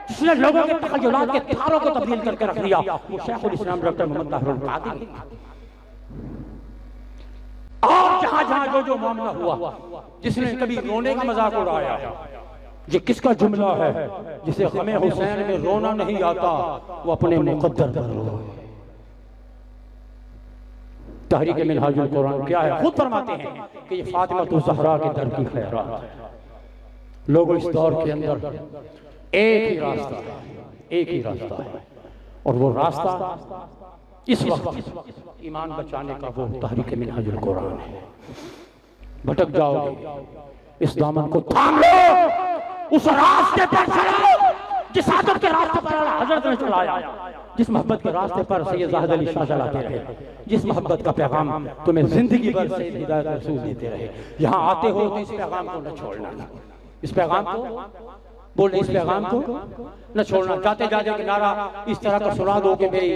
जिसने लोगों के तखय्युलात के तारों को तब्दील करके रख दिया, वो शेखुल इस्लाम डॉक्टर मोहम्मद ताहिर अल क़ादरी। और जहां जहां जो मामला हुआ, जिसने कभी रोने का मजाक उड़ाया, ये किसका जुमला है? जिसे हमें हुसैन में रोना नहीं आता वो अपने मुकद्दर पर रोए। तहरीक मिनहाजुल कुरान क्या है? खुद फरमाते हैं कि ये फातिमा ज़हरा के दर की खैरात है। लोगों इस दौर के अंदर एक ही रास्ता है, एक ही रास्ता है, और वो रास्ता इस वक्त ईमान बचाने का वो तहरीक मिनहाजुल कुरान है। भटक जाओगे, इस दामन को थाम लो, उस रास्ते पर चलो जिस आदत के रास्ते पर हजरत ने चलाया, जिस मोहब्बत के रास्ते पर सैयद ज़ाहिद अली शाह चलाते रहे, जिस मोहब्बत का पैगाम तुम्हें जिंदगी भर से हिदायत रसूल देते रहे। यहाँ आते हो तो इस पैगाम को न छोड़ना, इस पैगाम को बोलने, इस पैगाम को न छोड़ना। जाते जाते कि नारा इस तरह का सुना दो कि भाई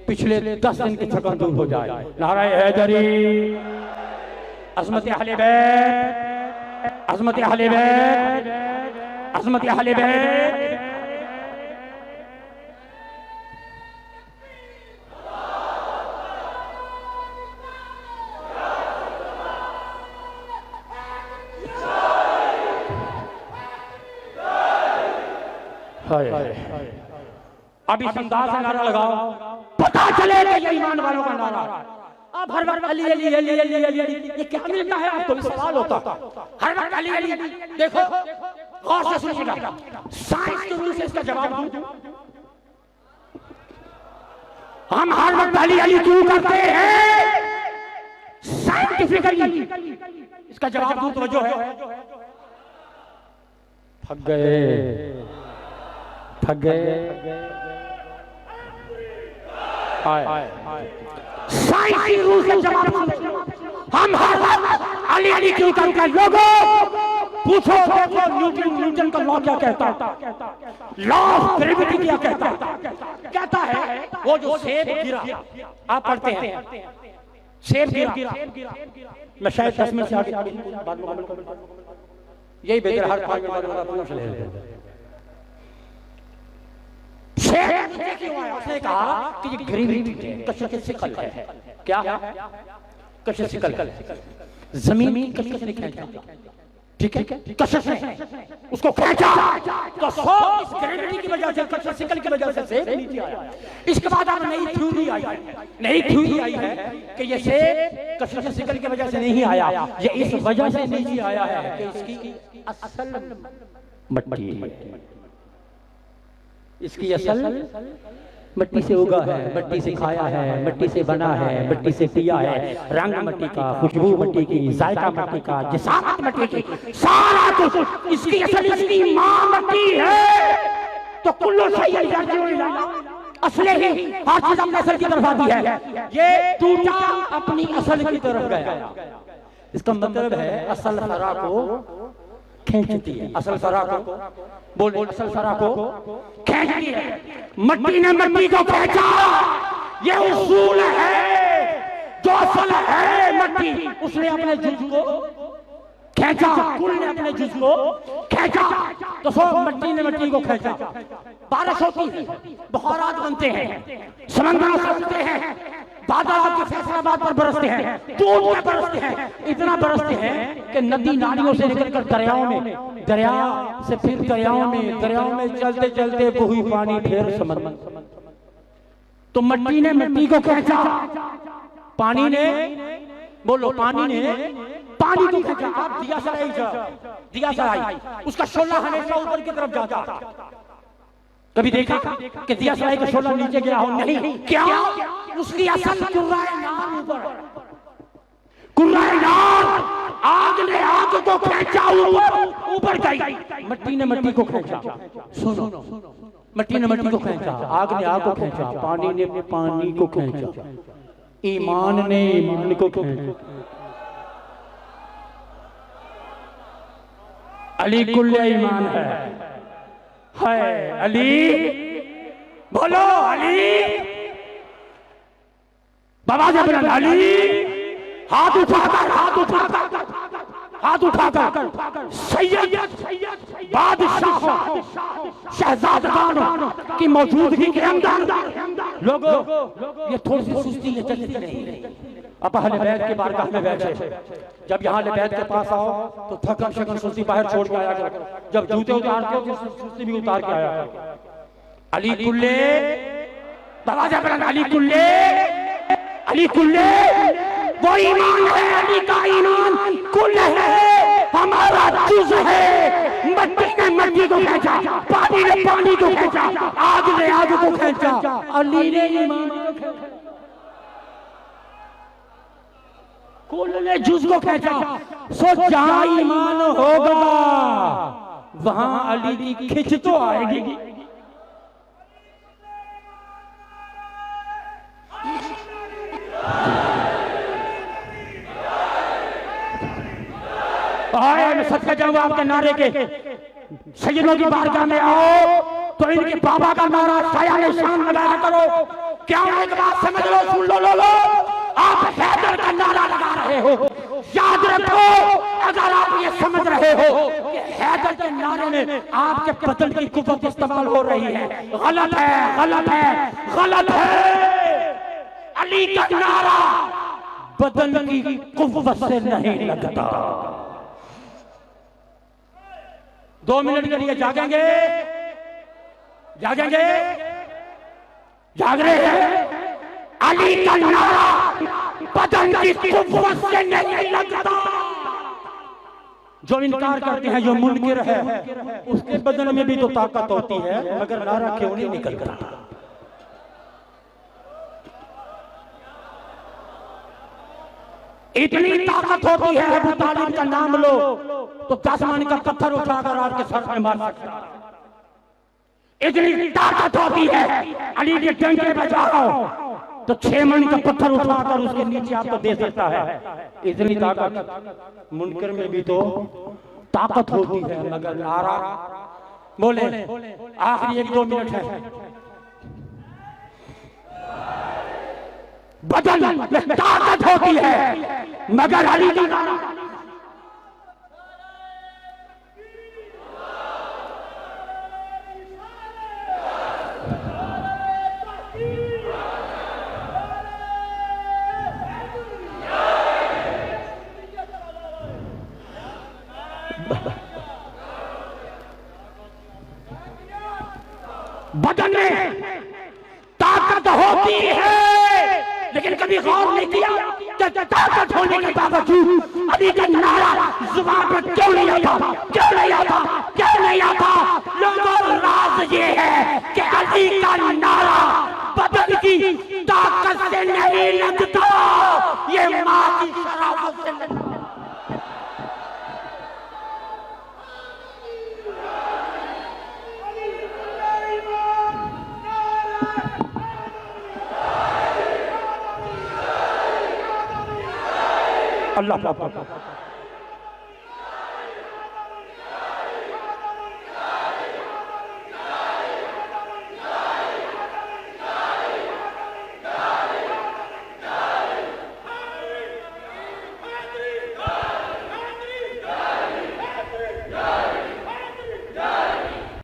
पिछले 10 दिन की थकान दूर हो जाए। नारा हैदरी, अज़मत अहले बैत, अज़मत अहले बैत, अज़मत अहले बैत। अब इस अंदाज से नारा लगाओ, पता चलेगा ये ईमान वालों का नारा। अब हर वक्त अली अली अली अली अली अली, ये क्या मिलता है आपको? भी सवाल होता, हर वक्त अली अली। देखो गौर से सुनिएगा, साइंस के रूल से इसका जवाब दूं। हम हर वक्त अली अली क्यों करते हैं? साइंटिफिकली इसका जवाब दूं तो जो है थक गए, थक गए। साइंसी रूल से जवाब हम हर अली अली क्यों करते हैं? लोगों पूछो, देखो न्यूटन का लॉ क्या कहता है, लॉ ऑफ ग्रेविटी क्या कहता है? कहता है वो जो सेब गिरा, आप पढ़ते हैं सेब गिरा, मैं शायद 10 मिनट से आगे बाद में यही बेहतर, हर 5 मिनट बाद पूछ ले। उसने कहा कि ये ग्रेविटी है, कशिश सिकल है। क्या है? कशिश सिकल, जमीन की कशिश नहीं खींचता। ठीक है, कशिश ने उसको खींचा तो सो इस ग्रेविटी की वजह से, कशिश की वजह से सेब नीचे आया। इसके बाद अब नई थ्योरी आई है कि ये सेब कशिश की वजह से नहीं आया, ये इस वजह से नीचे आया है कि इसकी असल मट्टी, इसकी असल मिट्टी से उगा है, मिट्टी से खाया है, मिट्टी से बना है, मिट्टी से पिया है, रंग मिट्टी का, खुशबू मिट्टी की, जायका मिट्टी का, जिसामत मिट्टी की, सारा कुछ इसकी असल इसकी मां मिट्टी है। तो कुल्लो सही असले ही हर चीज अपने असल की तरफ आती है, ये टूटा अपनी असल की तरफ गया। इसका मतलब है असल फरा को खींचती है, असल फरा को बोले, असल फरा को खींचती है। मिट्टी ने मिट्टी को खींचा, ये उसूल है। जो असल है मिट्टी, उसने अपने जुज़ को खींचा, कुल ने अपने जुज़ को खींचा, तो सो मिट्टी ने मिट्टी को खींचा। बारिश होती है, बहारात बनते हैं, समंदर बनते हैं, बादल आपके फैसलाबाद पर बरसते हैं, टूट में बरसते हैं, इतना बरसते हैं कि नदी नालियों से निकलकर दरियाओं में, दरिया से फिर दरियाओं में चलते चलते वही पानी फिर समंदर। तो मिट्टी ने मिट्टी को खींचा, पानी ने बोलो, पानी ने पानी को खींचा। आप दिया सराई उसका शोला हमेशा ऊपर की तरफ जाता, कभी देखा कि दिया सराय का शोला नीचे गया हो? नहीं। क्या? उसकी असल कुर्राए नार आग ने आग को खींचा, ऊपर गई, मिट्टी ने मिट्टी को खींचा। सुनो, मिट्टी ने मिट्टी को खींचा, आग ने आग को खींचा, पानी ने पानी को खींचा, ईमान ने ईमान को खींचा। अली कुल्ले ईमान है अली, बोलो अली, बाबा जब अली, हाथ उठाकर सैयद बादशाह शहजादगान की मौजूदगी के अंदर लोगों, ये थोड़ी सी सुस्ती है, चलती नहीं। अब अहले बैत के बारगाह में बैठे, जब यहाँ अहले बैत के पास आओ तो थकन शकन सुस्ती बाहर छोड़ के आया करो, जब जूते उतारते हो तो सुस्ती भी उतार के आया करो। अली कुल्ले, बाबा जबरन अली कुल्ले, अली कुल्ले वो ईमान है, अली का ईमान कुल है, हमारा जुज़ है। मिट्टी ने मिट्टी को खींचा, पानी ने पानी को खींचा, आग ने आग को खींचा, अली ने ईमान को खींचा, कुल ने जुज़ को खींचा। सो जहां ईमान होगा वहां अली की खिंच तो आएगी। मैं सच कह जाऊंगा आपके नारे के, सैयदों की बारगाह में आओ तो इनके बाबा का नारा शायान शान लगाया करो। क्या एक बात समझ लो, सुन लो, आप हैदर का नारा लगा रहे हो, याद रखो। अगर आप ये समझ रहे हो कि हैदर के नारे में आपके बदन की कुव्वत इस्तेमाल हो रही है, गलत है, गलत है, गलत है। अली का नारा बदन की कुव्वत से नहीं लगता। 2 मिनट के लिए जागेंगे, जागेंगे, जाग रहे हैं। अली का नारा बदन की कुव्वत से नहीं लगता। जो इनकार करते हैं, जो मुनकिर है, उसके बदन में भी तो ताकत होती है, मगर नारा क्यों नहीं निकलता? इतनी ताकत होती है, अबू तालिब का नाम लो तो 10 मन का पत्थर उठाकर आपके सर में मार सकता है। इतनी ताकत होती है, अली के डंडे बजाओ तो 6 मन का पत्थर उठाकर उसके नीचे आपको दे सकता है। इतनी ताकत मुनकर में भी तो ताकत होती है, मगर नारा बोले। आखिरी 1-2 मिनट है। बदन में ताकत होती है, मगर अली का नारा बदन में ताकत होती है, लेकिन कभी गौर नहीं किया कि ताकत होने के बावजूद अली का नारा जुबान पर क्यों नहीं आता, क्यों नहीं आता, क्यों नहीं आता। लोगों, राज ये है कि अली का नारा बदन की ताकत से नहीं लगता, ये माँ की शराफत से लगता। अल्लाह